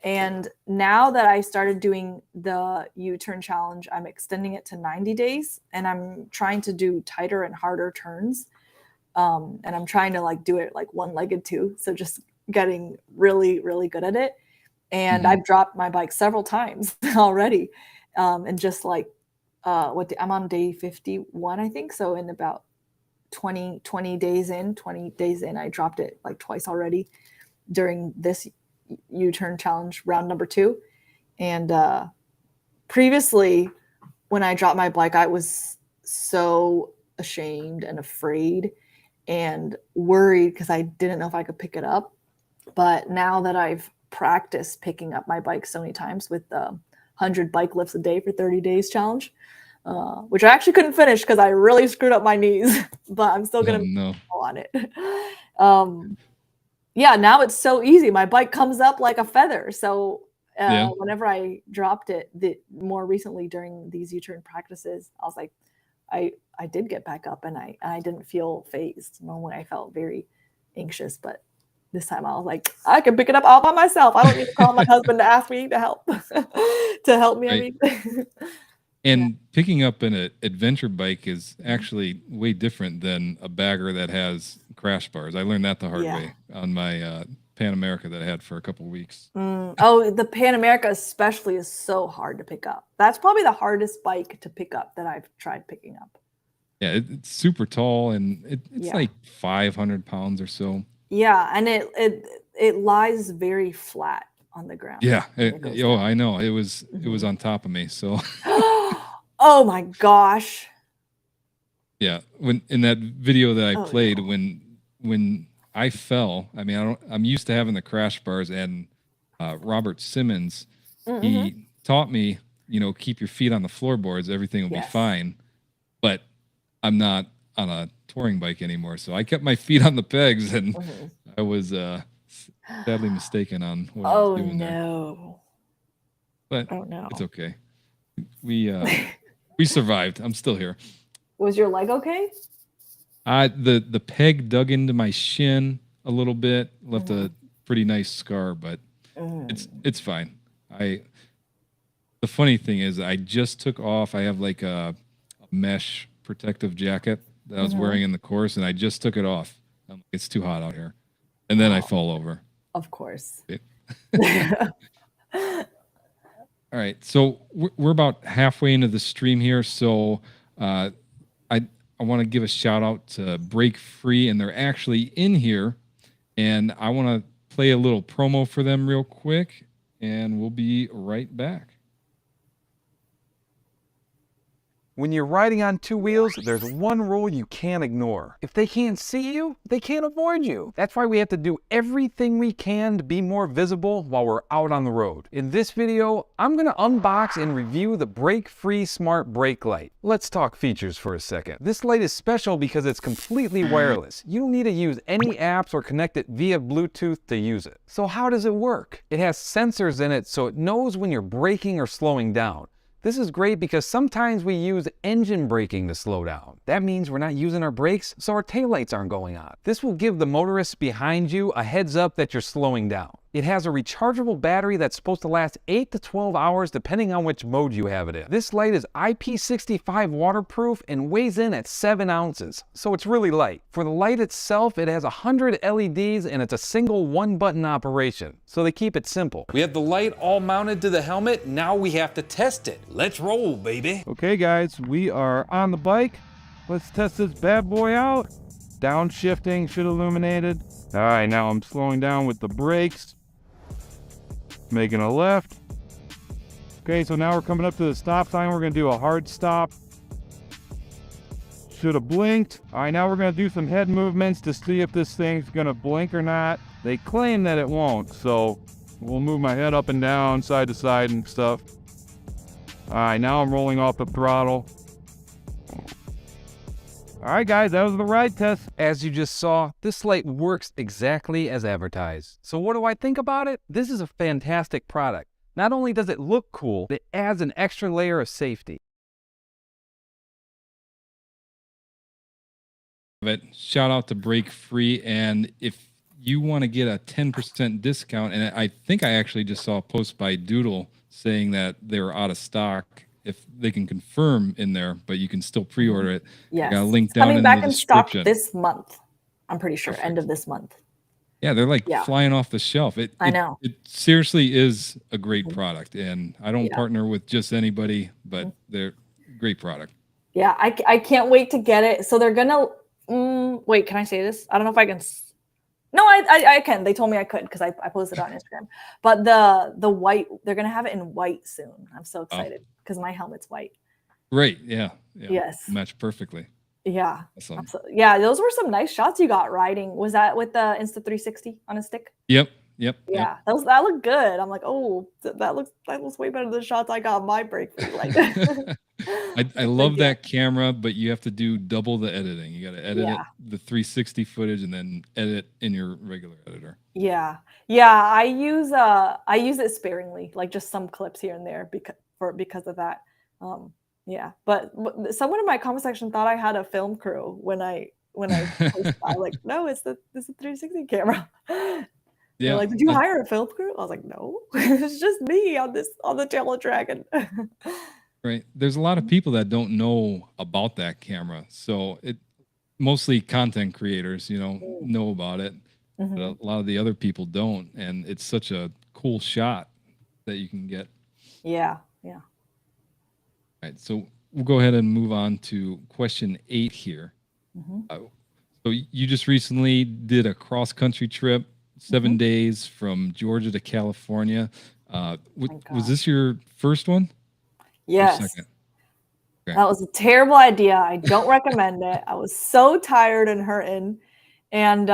And now that I started doing the U-turn challenge, I'm extending it to 90 days and I'm trying to do tighter and harder turns. And I'm trying to like do it like one-legged too. So just getting really, really good at it. And I've dropped my bike several times already. And just like I'm on day 51, I think. So in about 20 days in, I dropped it like twice already during this U-turn challenge round number 2. And previously when I dropped my bike, I was so ashamed and afraid and worried because I didn't know if I could pick it up. But now that I've practiced picking up my bike so many times with the 100 bike lifts a day for 30 days challenge, which I actually couldn't finish because I really screwed up my knees, but I'm still going to go on it. Yeah, now it's so easy. My bike comes up like a feather. So whenever I dropped it more recently during these U-turn practices, I was like, I did get back up and I didn't feel phased. Normally I felt very anxious, but this time I was like, I can pick it up all by myself. I don't need to call my husband to ask me to help me. Right. And picking up an adventure bike is actually way different than a bagger that has crash bars. I learned that the hard way on my Pan America that I had for a couple of weeks. Oh, the Pan America especially is so hard to pick up. That's probably the hardest bike to pick up that I've tried picking up. Yeah, it's super tall, and it's like 500 pounds or so. Yeah, and it lies very flat on the ground. Yeah, down. I know it was on top of me. So oh my gosh. yeah, when in that video that I played, when I fell, I mean, I'm used to having the crash bars, and Robert Simmons, he taught me, keep your feet on the floorboards, everything will be fine. But I'm not on a touring bike anymore, so I kept my feet on the pegs, and I was sadly mistaken on what I was doing there. But it's okay. We survived. I'm still here. Was your leg okay? The peg dug into my shin a little bit, left a pretty nice scar, but it's fine. The funny thing is, I just took off. I have like a mesh protective jacket that I was wearing in the course, and I just took it off. I'm like, it's too hot out here, and then I fall over. Of course. All right, so we're about halfway into the stream here, so I want to give a shout out to Break Free, and they're actually in here, and I want to play a little promo for them real quick, and we'll be right back. When you're riding on two wheels, there's one rule you can't ignore. If they can't see you, they can't avoid you. That's why we have to do everything we can to be more visible while we're out on the road. In this video, I'm going to unbox and review the Break Free Smart Brake Light. Let's talk features for a second. This light is special because it's completely wireless. You don't need to use any apps or connect it via Bluetooth to use it. So how does it work? It has sensors in it so it knows when you're braking or slowing down. This is great because sometimes we use engine braking to slow down. That means we're not using our brakes, so our taillights aren't going on. This will give the motorists behind you a heads up that you're slowing down. It has a rechargeable battery that's supposed to last 8 to 12 hours depending on which mode you have it in. This light is IP65 waterproof and weighs in at 7 ounces, so it's really light. For the light itself, it has 100 LEDs and it's a single one-button operation, so they keep it simple. We have the light all mounted to the helmet, now we have to test it. Let's roll, baby. Okay guys, we are on the bike. Let's test this bad boy out. Downshifting should illuminated. All right, now I'm slowing down with the brakes. Making a left. Okay, so now we're coming up to the stop sign. We're gonna do a hard stop. Should have blinked. All right, now we're gonna do some head movements to see if this thing's gonna blink or not. They claim that it won't, so we'll move my head up and down, side to side and stuff. All right, now I'm rolling off the throttle. All right, guys, that was the ride test. As you just saw, this light works exactly as advertised. So what do I think about it? This is a fantastic product. Not only does it look cool, it adds an extra layer of safety. Shout out to Break Free, and if you want to get a 10% discount, and I think I actually just saw a post by Doodle saying that they're out of stock. If they can confirm in there, but you can still pre-order it. Yes. I got a link down coming in back the in stock description. this month. I'm pretty sure Perfect. end of this month. Yeah, they're like flying off the shelf. I know. It seriously is a great product, and I don't partner with just anybody, but they're a great product. Yeah, I can't wait to get it. So they're gonna wait. Can I say this? I don't know if I can. No, I can. They told me I could because I posted it on Instagram. But the white, they're gonna have it in white soon. I'm so excited because my helmet's white. Great. Yeah. Yes. Match perfectly. Yeah. Awesome. Yeah, those were some nice shots you got riding. Was that with the Insta360 on a stick? Yep. Yeah, that looked good. I'm like, oh, that looks way better than the shots I got on my break. Like, I love that camera, but you have to do double the editing. You got to edit it, the 360 footage, and then edit in your regular editor. Yeah. I use it sparingly, like just some clips here and there because of that. But someone in my comment section thought I had a film crew when I posted. I was like, no, it's a 360 camera. Yeah. They're like, did you hire a film crew? I was like, no, it's just me on the Tail Dragon. Right. There's a lot of people that don't know about that camera. So it mostly content creators, know about it. But Hmm. a lot of the other people don't. And it's such a cool shot that you can get. Yeah, yeah. Right. So we'll go ahead and move on to question 8 here. Hmm. Uh, so you just recently did a cross country trip, 7 days from Georgia to California. My Was gosh. this your first one or Yes. second? Okay. That was a terrible idea. I don't recommend it. I was so tired and hurting. And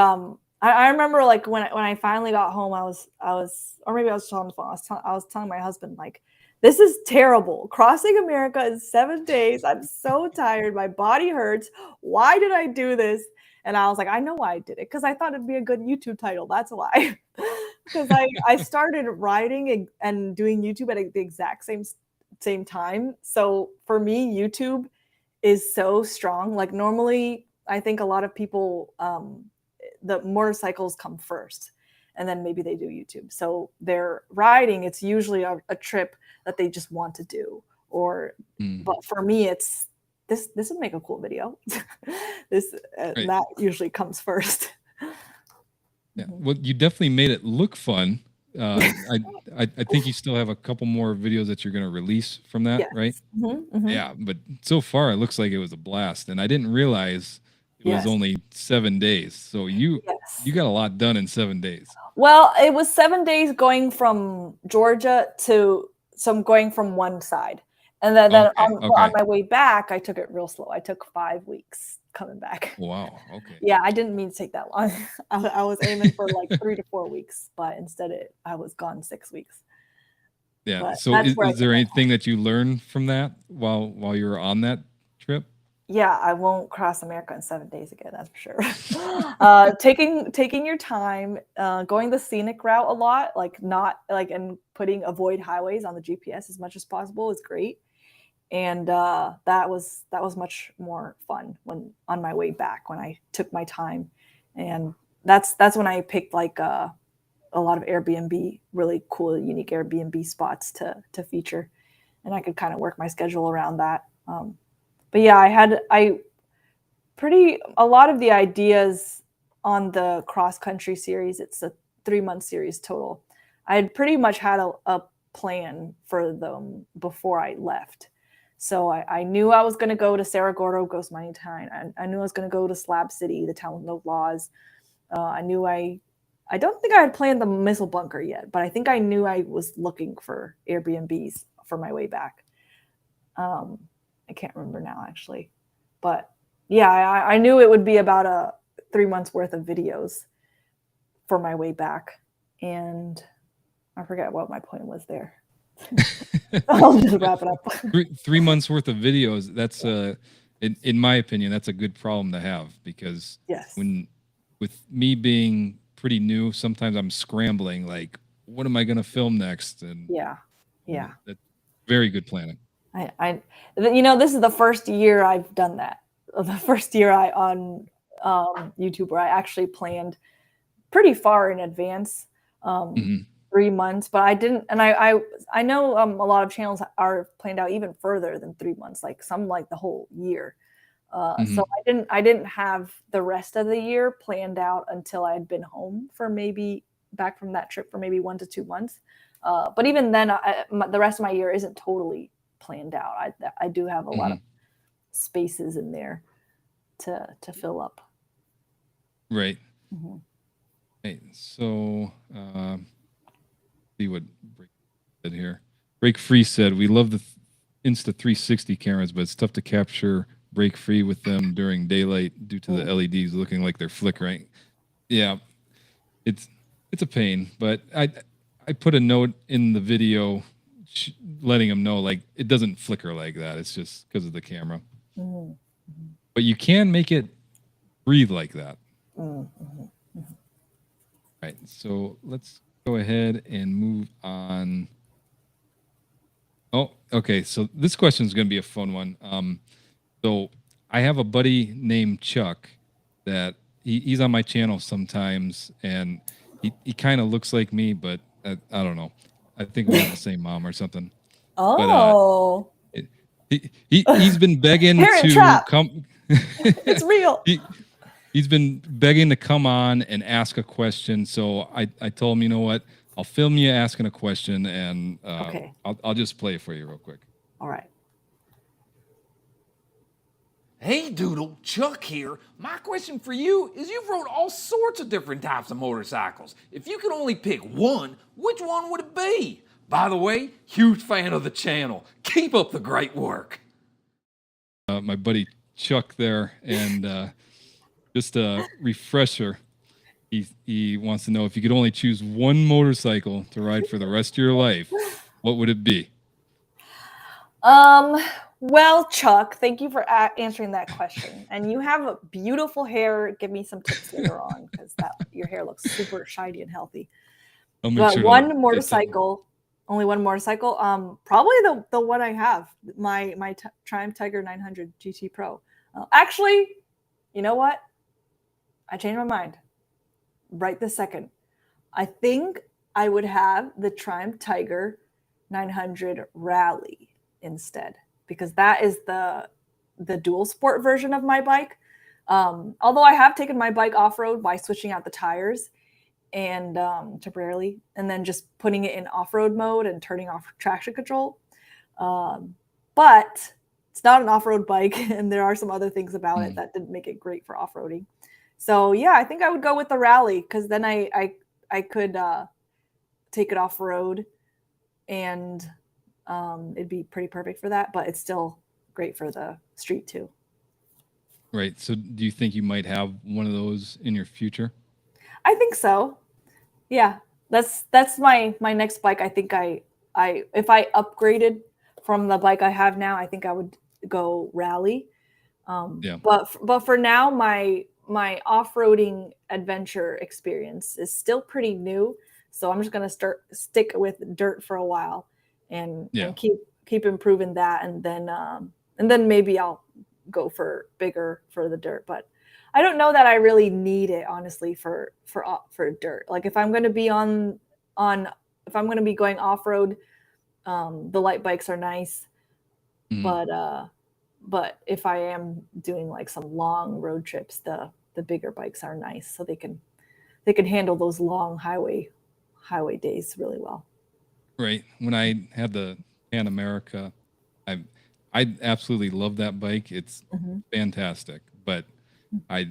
I remember like when I finally got home, or maybe I was on the phone. I was telling my husband like, this is terrible. Crossing America in 7 days. I'm so tired. My body hurts. Why did I do this? And I was like, I know why I did it because I thought it'd be a good YouTube title. That's why. Because I started writing and doing YouTube at the exact same time. So for me, YouTube is so strong. Like normally, I think a lot of people, the motorcycles come first, and then maybe they do YouTube. So they're riding. It's usually a trip that they just want to do. But for me, it's this. This would make a cool video. this Right. That usually comes first. Yeah. Well, you definitely made it look fun. I think you still have a couple more videos that you're going to release from that, Yes. right? Mm-hmm. Yeah, but so far it looks like it was a blast, and I didn't realize it was Yes. only 7 days. So you Yes. got a lot done in 7 days. Well, it was 7 days going from Georgia so I'm going from one side. And then on Okay. my way back, I took it real slow. I took 5 weeks coming back. Wow. Okay. Yeah, I didn't mean to take that long. I was aiming for like 3 to 4 weeks, but instead I was gone 6 weeks. Yeah. But So that's where I is there took my time. anything that you learned from that while you were on that trip? Yeah, I won't cross America in 7 days again. That's for sure. Taking your time, going the scenic route a lot, like not like and putting avoid highways on the GPS as much as possible is great. And that was much more fun when on my way back when I took my time, and that's when I picked like a lot of Airbnb, really cool, unique Airbnb spots to feature, and I could kind of work my schedule around that. But yeah, a lot of the ideas on the cross country series. It's a 3-month series total. I had pretty much had a plan for them before I left. So I knew I was going to go to Cerro Gordo, Ghost Mining Town. I knew I was going to go to Slab City, the town with no laws. I knew I don't think I had planned the missile bunker yet, but I think I knew I was looking for Airbnbs for my way back. I can't remember now actually, but yeah, I knew it would be about a 3 months worth of videos for my way back, and I forget what my point was there. I'll just wrap it up. 3 months worth of videos. That's in my opinion, that's a good problem to have because Yes. with me being pretty new, sometimes I'm scrambling like, what am I going to film next? And Yeah. that's very good planning. This is the first year I've done that. The first year on YouTube where I actually planned pretty far in advance, 3 months, but I didn't. And I know a lot of channels are planned out even further than 3 months, like some like the whole year. So I didn't have the rest of the year planned out until I had been home for maybe back from that trip for maybe 1 to 2 months. But even then, the rest of my year isn't totally planned out. I do have a lot of spaces in there to fill up. Right. Right. So see what Break said here. Break Free said, we love the Insta 360 cameras, but it's tough to capture Break Free with them during daylight due to the LEDs looking like they're flickering. Yeah, it's a pain, but I put a note in the video letting them know like it doesn't flicker like that. It's just because of the camera. But you can make it breathe like that. Right. So let's go ahead and move on. Oh, okay. So this question is going to be a fun one. So I have a buddy named Chuck that he's on my channel sometimes, and he kind of looks like me, but I don't know. I think we have the same mom or something. Oh. He's been begging Parent to trap. come. It's real. He's been begging to come on and ask a question. So I told him, you know what? I'll film you asking a question, and Okay. I'll just play it for you real quick. All right. Hey Doodle, Chuck here. My question for you is you've rode all sorts of different types of motorcycles. If you could only pick one, which one would it be? By the way, huge fan of the channel. Keep up the great work. My buddy Chuck there, and just a refresher. He wants to know if you could only choose one motorcycle to ride for the rest of your life, what would it be? Well, Chuck, thank you for answering that question. And you have a beautiful hair. Give me some tips later on because your hair looks super shiny and healthy. I'll make But sure to one get that. motorcycle, only one motorcycle. Probably the one I have, my Triumph Tiger 900 GT Pro. Actually, you know what? I changed my mind. Right this second. I think I would have the Triumph Tiger 900 Rally instead, because that is the dual sport version of my bike. Although I have taken my bike off-road by switching out the tires and temporarily, and then just putting it in off-road mode and turning off traction control. But it's not an off-road bike, and there are some other things about it that didn't make it great for off-roading. So yeah, I think I would go with the Rally, because then I could take it off-road, and it'd be pretty perfect for that, but it's still great for the street too. Right. So do you think you might have one of those in your future? I think so. Yeah. That's my next bike. I think if I upgraded from the bike I have now, I think I would go Rally. But for now, my off-roading adventure experience is still pretty new. So I'm just going to stick with dirt for a while and keep improving that. And then maybe I'll go for bigger for the dirt, but I don't know that I really need it, honestly, for dirt. Like if I'm going to be if I'm going to be going off-road, the light bikes are nice, but if I am doing like some long road trips, the bigger bikes are nice, so they can handle those long highway days really well. Right. When I had the Pan America, I absolutely love that bike. It's fantastic, but I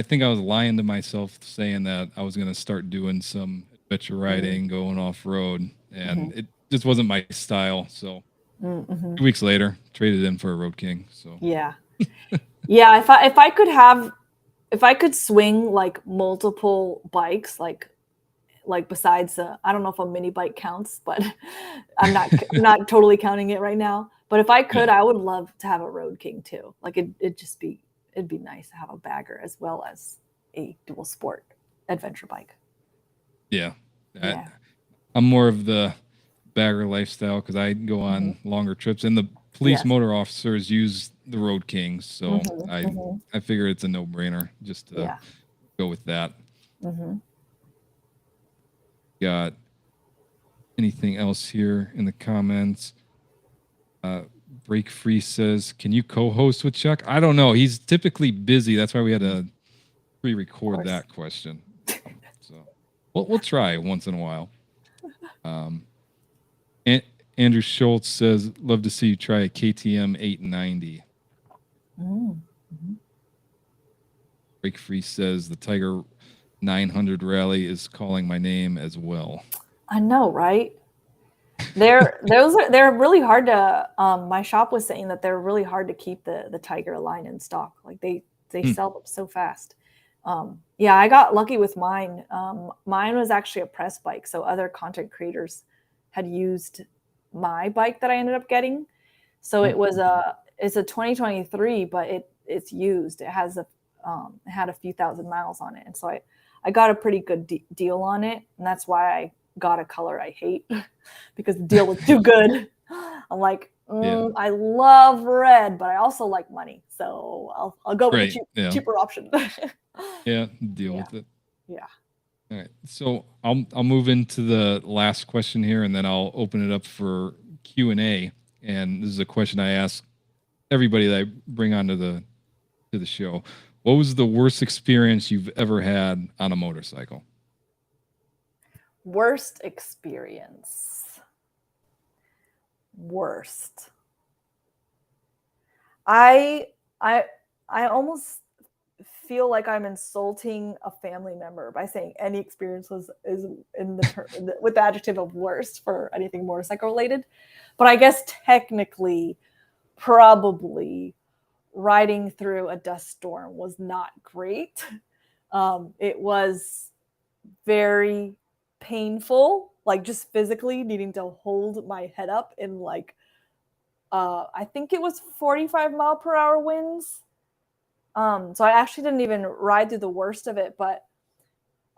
think I was lying to myself saying that I was going to start doing some adventure riding, going off road, and it just wasn't my style. So 2 weeks later, traded in for a Road King. So yeah. If I could swing like multiple bikes, like besides I don't know if a mini bike counts, but I'm not totally counting it right now. But if I could, I would love to have a Road King too. Like it'd be nice to have a bagger as well as a dual sport adventure bike. Yeah. I'm more of the bagger lifestyle because I go on longer trips, and the police motor officers use the Road Kings. So I figure it's a no-brainer just to go with that. Got anything else here in the comments? Break Free says, can you co-host with Chuck? I don't know. He's typically busy. That's why we had to pre-record that question. So we'll try once in a while. Andrew Schultz says, love to see you try a KTM 890. Break Free says, the Tiger 900 Rally is calling my name as well. I know, right? They're really hard to my shop was saying that they're really hard to keep the Tiger line in stock. Like they sell them so fast. I got lucky with mine. Mine was actually a press bike, so other content creators had used my bike that I ended up getting. So it's a 2023, but it's used. It has it had a few thousand miles on it, and so I got a pretty good deal on it, and that's why I got a color I hate because the deal was too good. I'm like, I love red, but I also like money, so I'll go with the cheaper option. Deal with it. Yeah. All right, so I'll move into the last question here, and then I'll open it up for Q&A. And this is a question I ask everybody that I bring onto the show. What was the worst experience you've ever had on a motorcycle? Worst experience. Worst. I I I almost feel like I'm insulting a family member by saying any experience is in the term with the adjective of worst for anything motorcycle related. But I guess technically, probably riding through a dust storm was not great. It was very painful, like just physically needing to hold my head up in like I think it was 45-mile-per-hour winds. So I actually didn't even ride through the worst of it, but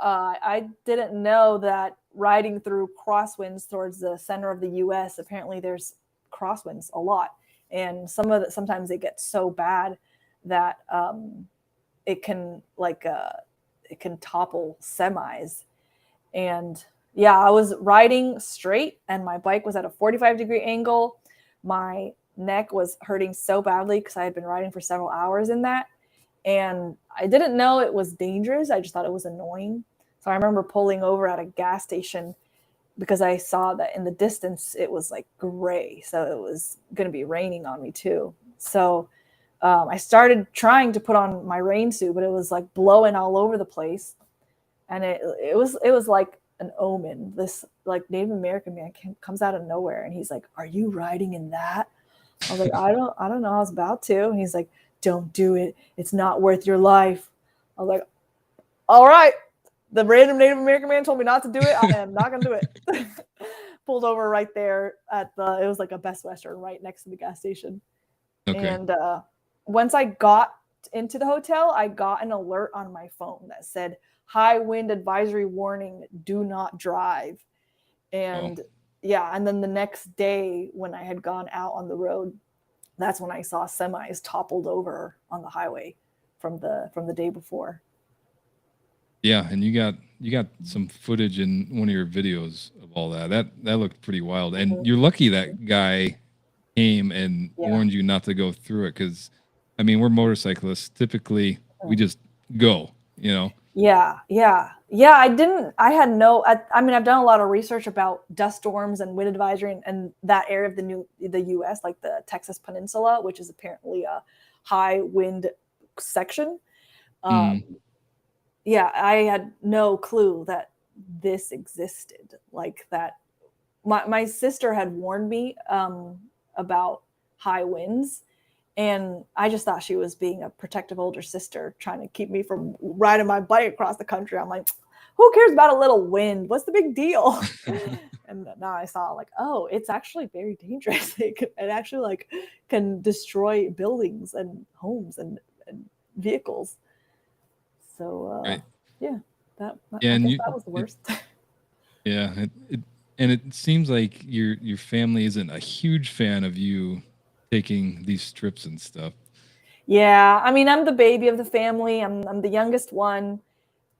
I didn't know that riding through crosswinds towards the center of the U.S. apparently there's crosswinds a lot, and sometimes they get so bad that it can it can topple semis. And yeah, I was riding straight, and my bike was at a 45-degree angle. My neck was hurting so badly because I had been riding for several hours in that. And I didn't know it was dangerous. I just thought it was annoying. So I remember pulling over at a gas station because I saw that in the distance it was like gray. So it was going to be raining on me too. So I started trying to put on my rain suit, but it was like blowing all over the place. And it was like an omen. This like Native American man comes out of nowhere, and he's like, "Are you riding in that?" I was like, I don't know. I was about to. And he's like, "Don't do it. It's not worth your life." I was like, all right. The random Native American man told me not to do it. I am not going to do it. Pulled over right there it was like a Best Western right next to the gas station. Okay. And once I got into the hotel, I got an alert on my phone that said, "High wind advisory warning, do not drive." And yeah, and then the next day when I had gone out on the road, that's when I saw semis toppled over on the highway from the day before. Yeah, and you got some footage in one of your videos of all that. That looked pretty wild. And you're lucky that guy came and warned you not to go through it, because I mean, we're motorcyclists. Typically, we just go, you know. Yeah. I had no, I mean, I've done a lot of research about dust storms and wind advisory and that area of the U.S., like the Texas Peninsula, which is apparently a high wind section. Yeah, I had no clue that this existed. Like that, my sister had warned me about high winds, and I just thought she was being a protective older sister trying to keep me from riding my bike across the country. I'm like, who cares about a little wind? What's the big deal? And now I saw like, oh, it's actually very dangerous. It actually like can destroy buildings and homes and vehicles. So Right. yeah, that I And guess that was the worst. yeah, and it seems like your family isn't a huge fan of you taking these trips and stuff. Yeah, I mean, I'm the baby of the family. I'm the youngest one,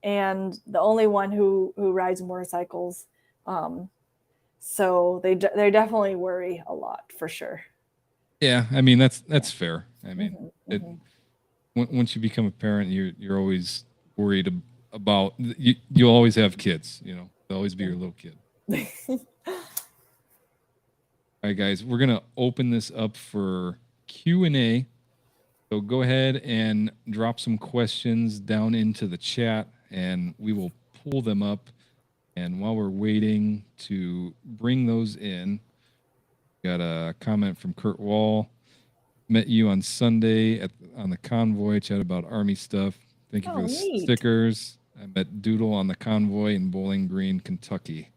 and the only one who rides motorcycles. So they definitely worry a lot for sure. Yeah, I mean that's fair. I mean, once you become a parent, you're always worried about you'll always have kids. You know, they'll always be your little kid. All right, guys, we're gonna open this up for Q&A. So go ahead and drop some questions down into the chat, and we will pull them up. And while we're waiting to bring those in, got a comment from Kurt Wall. Met you on Sunday on the convoy, chat about Army stuff. Thank you for the neat. stickers. I met Doodle on the convoy in Bowling Green, Kentucky.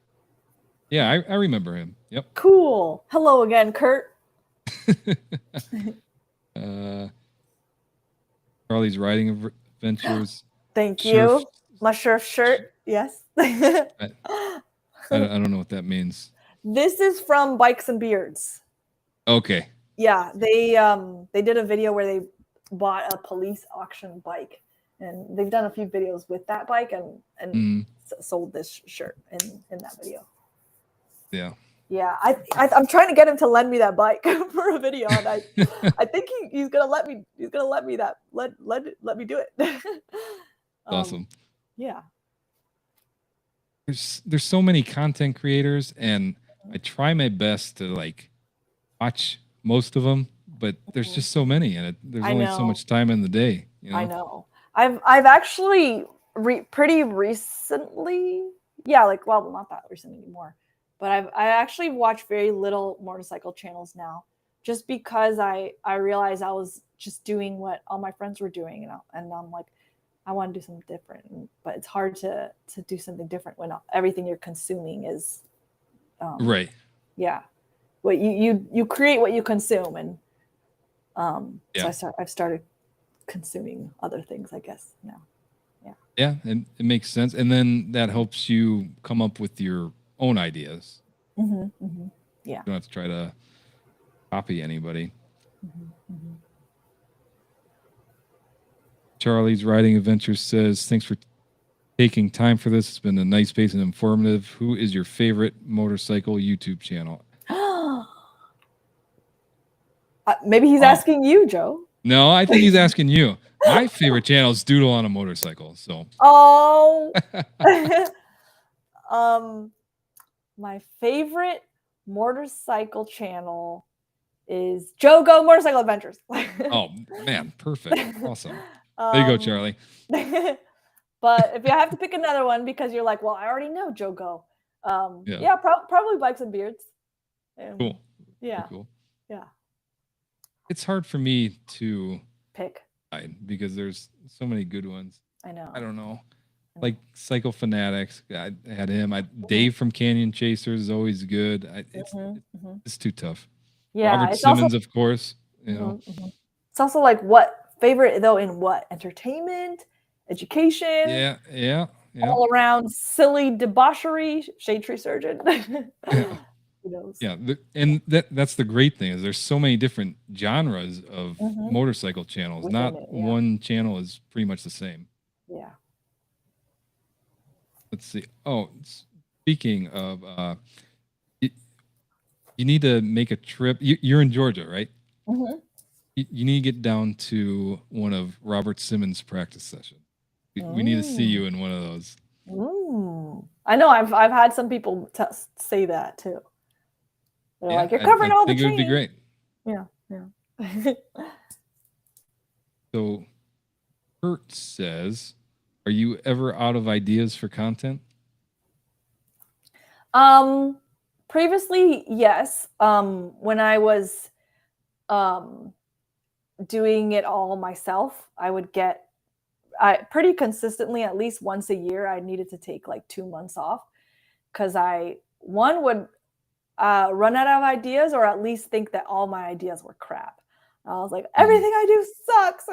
Yeah, I remember him. Yep. Cool. Hello again, Kurt. Charlie's riding adventures. Thank you. My surf shirt. Yes. I don't know what that means. This is from Bikes and Beards. Okay. Yeah, they did a video where they bought a police auction bike, and they've done a few videos with that bike and sold this shirt in that video. Yeah. Yeah, I'm trying to get him to lend me that bike for a video, and I think he's gonna let me. He's gonna let me let me do it. Awesome. Yeah. There's so many content creators, and I try my best to like watch most of them, but there's just so many, and there's I only so know. much time in the day. You know? I know. I've actually pretty recently, yeah, like well, not that recent anymore, but I actually watch very little motorcycle channels now, just because I realized I was just doing what all my friends were doing, and I'm like, I want to do something different, but it's hard to do something different when everything you're consuming is, Right. yeah, what you create what you consume, and Yeah. so I've started consuming other things, I guess, now. Yeah, and it makes sense, and then that helps you come up with your own ideas. Yeah. You don't have to try to copy anybody. Charlie's Riding Adventure says, thanks for taking time for this. It's been a nice pace and informative. Who is your favorite motorcycle YouTube channel? Maybe he's asking you, Joe. No, I think he's asking you. My favorite channel is Doodle on a Motorcycle. So Oh, my favorite motorcycle channel is Joe Go Motorcycle Adventures. oh man, perfect. Awesome. There you go, Charlie. But if you have to pick another one because you're like, well, I already know Joe Go. Yeah, probably Bikes and Beards. Cool. Yeah. Cool. Yeah. It's hard for me to pick because there's so many good ones. I know. I don't know. Like Cycle Fanatics, I had him. Dave from Canyon Chasers is always good. It's too tough. Yeah, Robert Simmons, of course. You know, it's also like what favorite though in what entertainment, education. Yeah. All around silly debauchery. Shade Tree Surgeon. Yeah. Who knows? Yeah, and that's the great thing is there's so many different genres of motorcycle channels. Not one channel is pretty much the same. Yeah. Let's see. Oh, speaking of, you need to make a trip. You're in Georgia, right? You need to get down to one of Robert Simmons' practice sessions. We need to see you in one of those. I know. I've had some people say that too. They're like, you're covering all the training. I think it would be great. Yeah. So, Kurt says, are you ever out of ideas for content? Previously, yes. When I was doing it all myself, I would get pretty consistently, at least once a year, I needed to take like 2 months off because one would run out of ideas, or at least think that all my ideas were crap. I was like, everything I do sucks,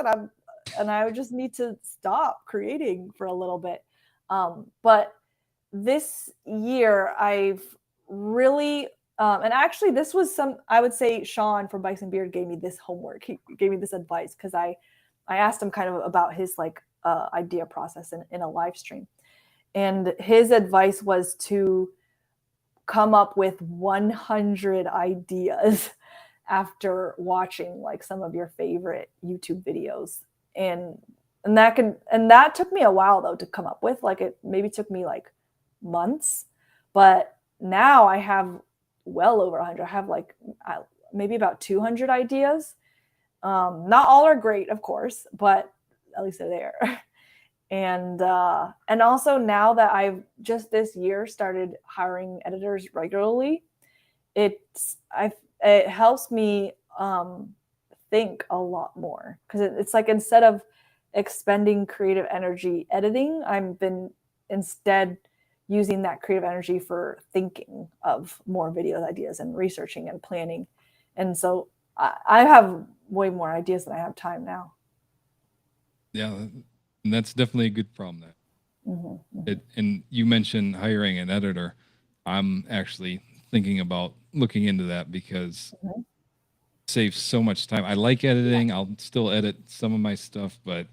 and I would just need to stop creating for a little bit. But this year, I've really, and actually, this was I would say Sean from Bikes and Beard gave me this homework. He gave me this advice because I asked him kind of about his like idea process in a live stream, and his advice was to come up with 100 ideas after watching like some of your favorite YouTube videos. And that took me a while though to come up with. Like it maybe took me like months, but now I have well over 100. I have like maybe about 200 ideas. Not all are great, of course, but at least they're there. And also now that I've just this year started hiring editors regularly, it helps me think a lot more, because it's like instead of expending creative energy editing, I've been instead using that creative energy for thinking of more video ideas and researching and planning. And so I have way more ideas than I have time now. Yeah. And that's definitely a good problem there. And you mentioned hiring an editor. I'm actually thinking about looking into that because it saves so much time. I like editing. I'll still edit some of my stuff, but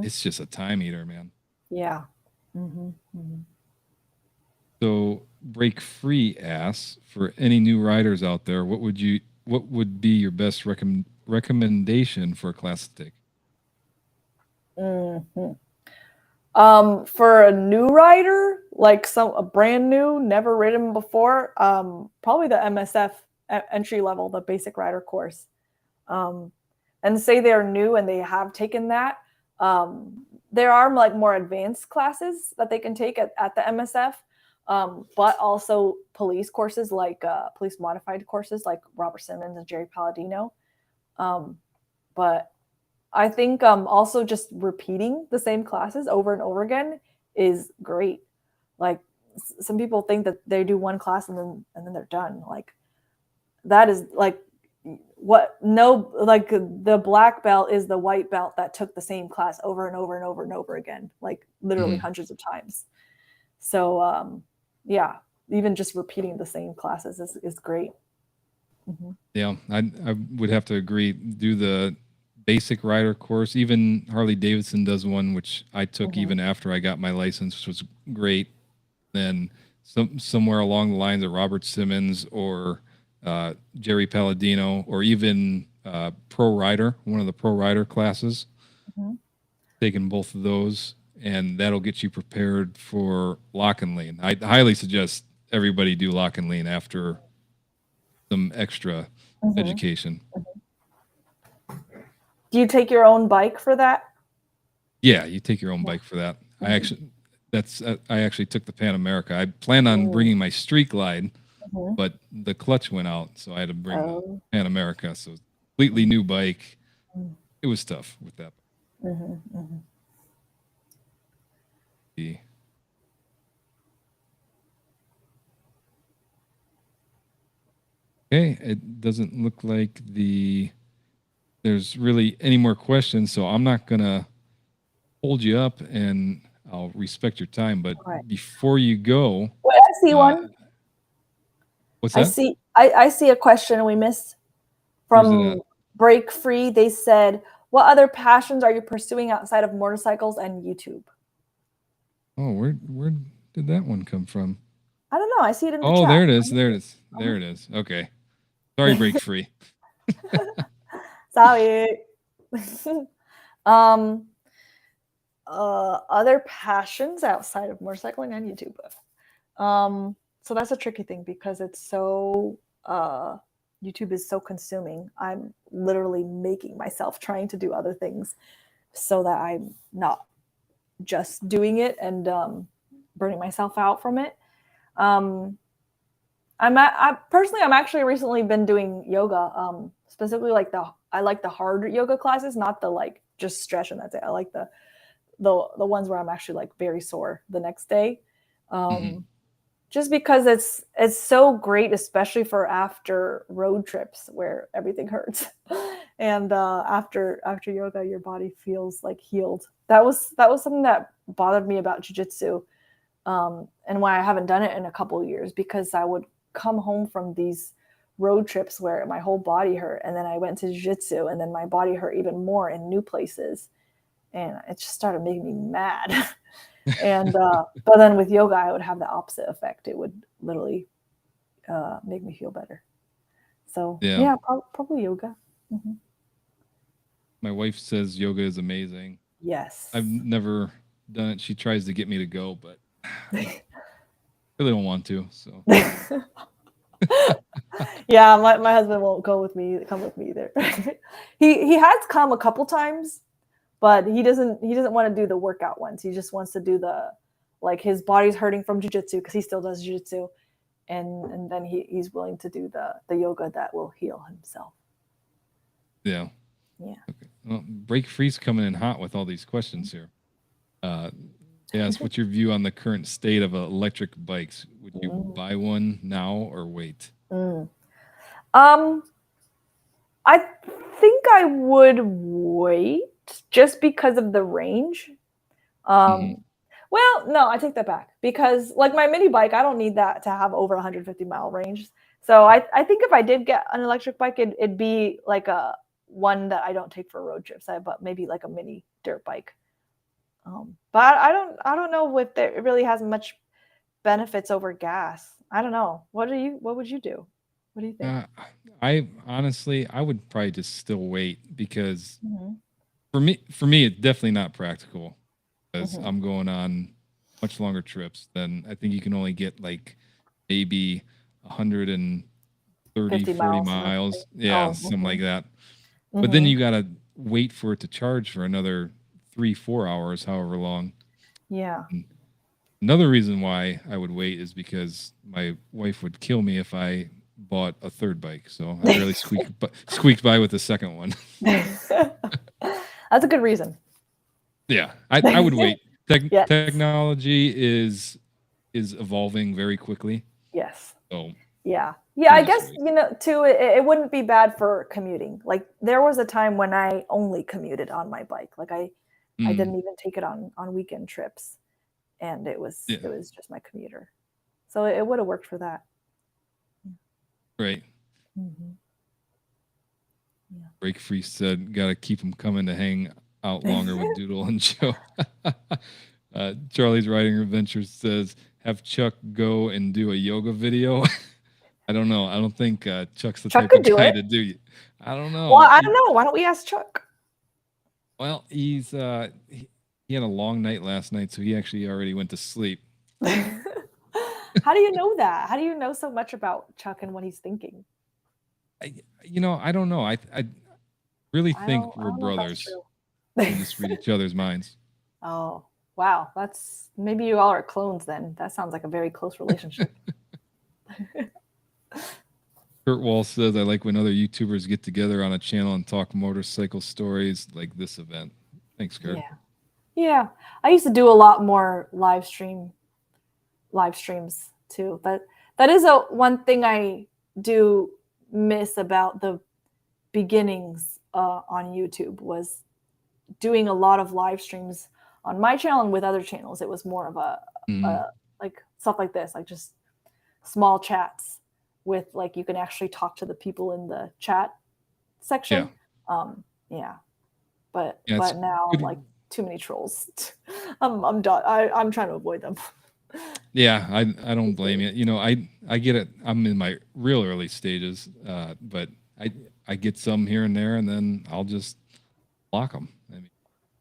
it's just a time eater, man. Yeah. So Break Free asks, for any new riders out there, what would be your best recommendation for a class to take? Mhm. For a new rider, like a brand new, never ridden before, probably the MSF entry level, the basic rider course. And say they're new and they have taken that. There are like more advanced classes that they can take at the MSF, but also police courses like police modified courses like Robert Simmons and Jerry Palladino. But I think also just repeating the same classes over and over again is great. Like some people think that they do one class and then they're done. Like that is like like the black belt is the white belt that took the same class over and over and over and over again, like literally hundreds of times. So yeah, even just repeating the same classes is great. Yeah, I would have to agree. Do the basic rider course. Even Harley Davidson does one, which I took even after I got my license, which was great. Then somewhere along the lines of Robert Simmons or Jerry Palladino, or even Pro Rider, one of the Pro Rider classes. Taking both of those, and that'll get you prepared for lock and lean. I highly suggest everybody do lock and lean after some extra education. Do you take your own bike for that? Yeah, you take your own bike for that. I actually took the Pan America. I planned on bringing my Street Glide, but the clutch went out, so I had to bring the Pan America. So completely new bike. It was tough with that. Okay, it doesn't look like there's really any more questions, so I'm not gonna hold you up, and I'll respect your time. But before you go, wait, I see one. What's that? I see a question we missed from Break Free. They said, "What other passions are you pursuing outside of motorcycles and YouTube?" Oh, where did that one come from? I don't know. I see it in the chat. Oh, there it is. There it is. Okay. Sorry, Break Free. Sorry. Other passions outside of motorcycling and YouTube. So that's a tricky thing because it's so YouTube is so consuming. I'm literally making myself trying to do other things so that I'm not just doing it and burning myself out from it. I'm actually recently been doing yoga, specifically I like the hard yoga classes, not the like just stretch and that's it. I like the ones where I'm actually like very sore the next day. Just because it's so great, especially for after road trips where everything hurts. And after yoga, your body feels like healed. That was something that bothered me about jiu-jitsu, and why I haven't done it in a couple of years, because I would come home from these road trips where my whole body hurt, and then I went to jiu-jitsu, and then my body hurt even more in new places, and it just started making me mad. And but then with yoga, I would have the opposite effect. It would literally make me feel better. So yeah, probably yoga. My wife says yoga is amazing. Yes. I've never done it. She tries to get me to go, but I really don't want to. So yeah, my husband won't come with me either. he has come a couple times, but he doesn't want to do the workout ones. He just wants to do like his body's hurting from jiu-jitsu because he still does jiu-jitsu, and then he's willing to do the yoga that will heal himself. Yeah. Yeah. Okay. Well, Break Free's coming in hot with all these questions here. Yes, what's your view on the current state of electric bikes? Would you buy one now or wait? I think I would wait just because of the range. Well, no, I take that back, because like my mini bike, I don't need that to have over 150-mile range. So I think if I did get an electric bike, it'd be like a one that I don't take for road trips. But maybe like a mini dirt bike. But I don't know if it really has much benefits over gas. I don't know. What would you do? What do you think? I honestly, I would probably just still wait because Mhm. for me, it's definitely not practical because Mhm. I'm going on much longer trips than I think you can only get like maybe 130, 50 40 miles worth of miles. thing. Yeah, Oh, something like that. But then mhm. you got to wait for it to charge for another 3, 4 hours, however long. Yeah. And another reason why I would wait is because my wife would kill me if I bought a third bike. So I barely squeaked by with the second one. That's a good reason. Yeah, I would wait. Yes. Technology is evolving very quickly. Yes. So Yeah. Yeah, I I just guess, wait. too, it wouldn't be bad for commuting. Like there was a time when I only commuted on my bike. Like I Mm, didn't even take it on weekend trips, and it yeah, was just my commuter. So it would have worked for that. right. Mhm. Break Free said, "Got to keep them coming to hang out longer with Doodle and Joe." Charlie's Riding Adventures says, "Have Chuck go and do a yoga video." I don't know. I don't think Chuck's the Chuck type could of do guy it. to do it. I don't Well, know. I don't know. Why don't we ask Chuck? Well, he had a long night last night, so he actually already went to sleep. How do you know that? How do you know so much about Chuck and what he's thinking? I don't know. I really think I we're don't know if that's brothers. true. We just read each other's minds. Oh, wow. That's maybe you all are clones then. That sounds like a very close relationship. Kurt Wall says, "I like when other YouTubers get together on a channel and talk motorcycle stories like this event." Thanks, Kurt. Yeah. Yeah. I used to do a lot more live streams too. That is one thing I do miss about the beginnings on YouTube was doing a lot of live streams on my channel and with other channels. It was more of Mm, a like stuff like this, like just small chats with like you can actually talk to the people in the chat yeah, section. Yeah, yeah, it's but now I'm like good. too many trolls. I'm done. I'm trying to avoid them. Yeah, I don't blame you. I get it. I'm in my real early stages, but I get some here and there, and then I'll just block them. I mean,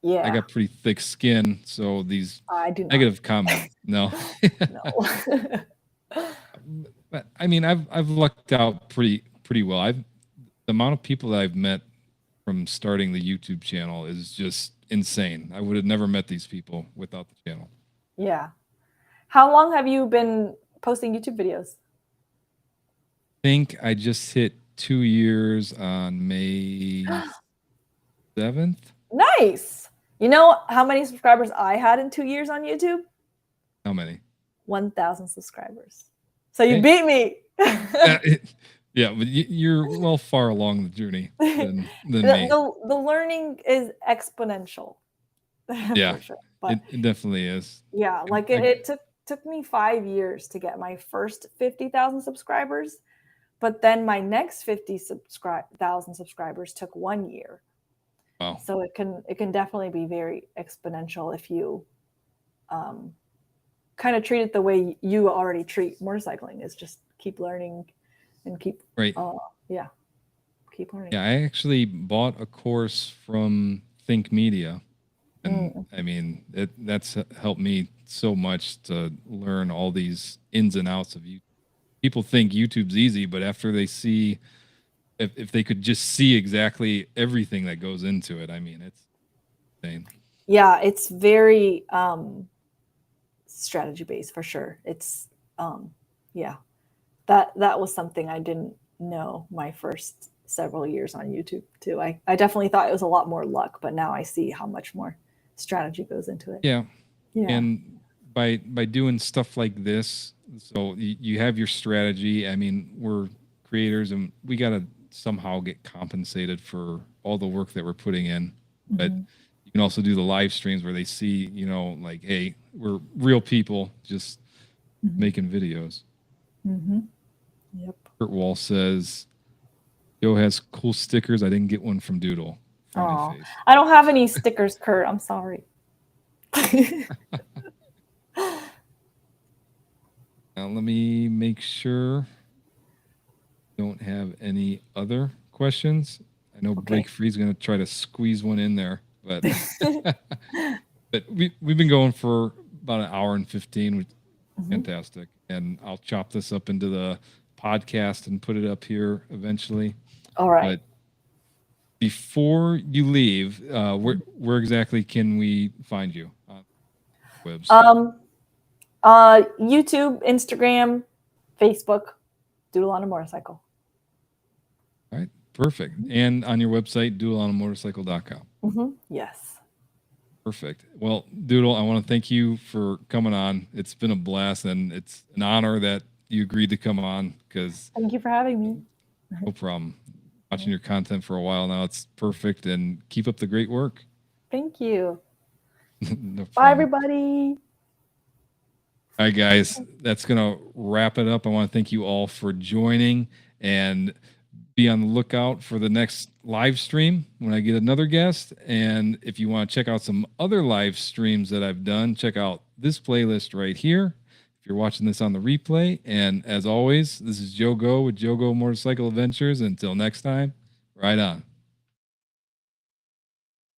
I Yeah, got pretty thick skin, so these I do not. negative comments, no. No. But I mean, I've lucked out pretty well. The amount of people that I've met from starting the YouTube channel is just insane. I would have never met these people without the channel. Yeah. How long have you been posting YouTube videos? Think I just hit 2 years on May 7th. Nice. You know how many subscribers I had in 2 years on YouTube? How many? 1,000 subscribers. So you Hey. beat me. Yeah, but you're well far along the journey than me. The learning is exponential. Yeah, For sure. But it definitely is. yeah, like it took me 5 years to get my first 50,000 subscribers, but then my next 50,000 subscribers took 1 year. Wow. So it can definitely be very exponential if you kind of treat it the way you already treat motorcycling, is just keep learning and keep Right. keep learning. Yeah, I actually bought a course from Think Media, and I mean that's helped me so much to learn all these ins and outs of YouTube. People think YouTube's easy, but after they see, if they could just see exactly everything that goes into it, I mean, it's insane. Yeah, it's very strategy based for sure. It's yeah, that was something I didn't know my first several years on YouTube too. I definitely thought it was a lot more luck, but now I see how much more strategy goes into it. Yeah. Yeah. And by doing stuff like this, so you have your strategy. I mean, we're creators and we got to somehow get compensated for all the work that we're putting in. But you can also do the live streams where they see, like, hey, we're real people just making videos. Yep. Kurt Wall says, Joe has cool stickers. I didn't get one from Doodle. Oh, Face. I don't have any stickers, Kurt. I'm sorry. Let me make sure don't have any other questions. I know Okay. Break Free is going to try to squeeze one in there, but but we've been going for about an hour and 15, which is fantastic. And I'll chop this up into the podcast and put it up here eventually. All right. But before you leave, where exactly can we find you on webs? YouTube, Instagram, Facebook, Doodle on a Motorcycle. All right, perfect. And on your website, doodleonamotorcycle.com. Yes. Perfect. Well, Doodle, I want to thank you for coming on. It's been a blast, and it's an honor that you agreed to come on because Thank you for having me. no problem. Watching your content for a while now, it's perfect, and keep up the great work. Thank you. No Bye, problem. everybody. All right, guys, that's going to wrap it up. I want to thank you all for joining, and be on the lookout for the next live stream when I get another guest. And if you want to check out some other live streams that I've done, check out this playlist right here if you're watching this on the replay. And as always, this is Joe Go with Joe Go Motorcycle Adventures. Until next time, ride on.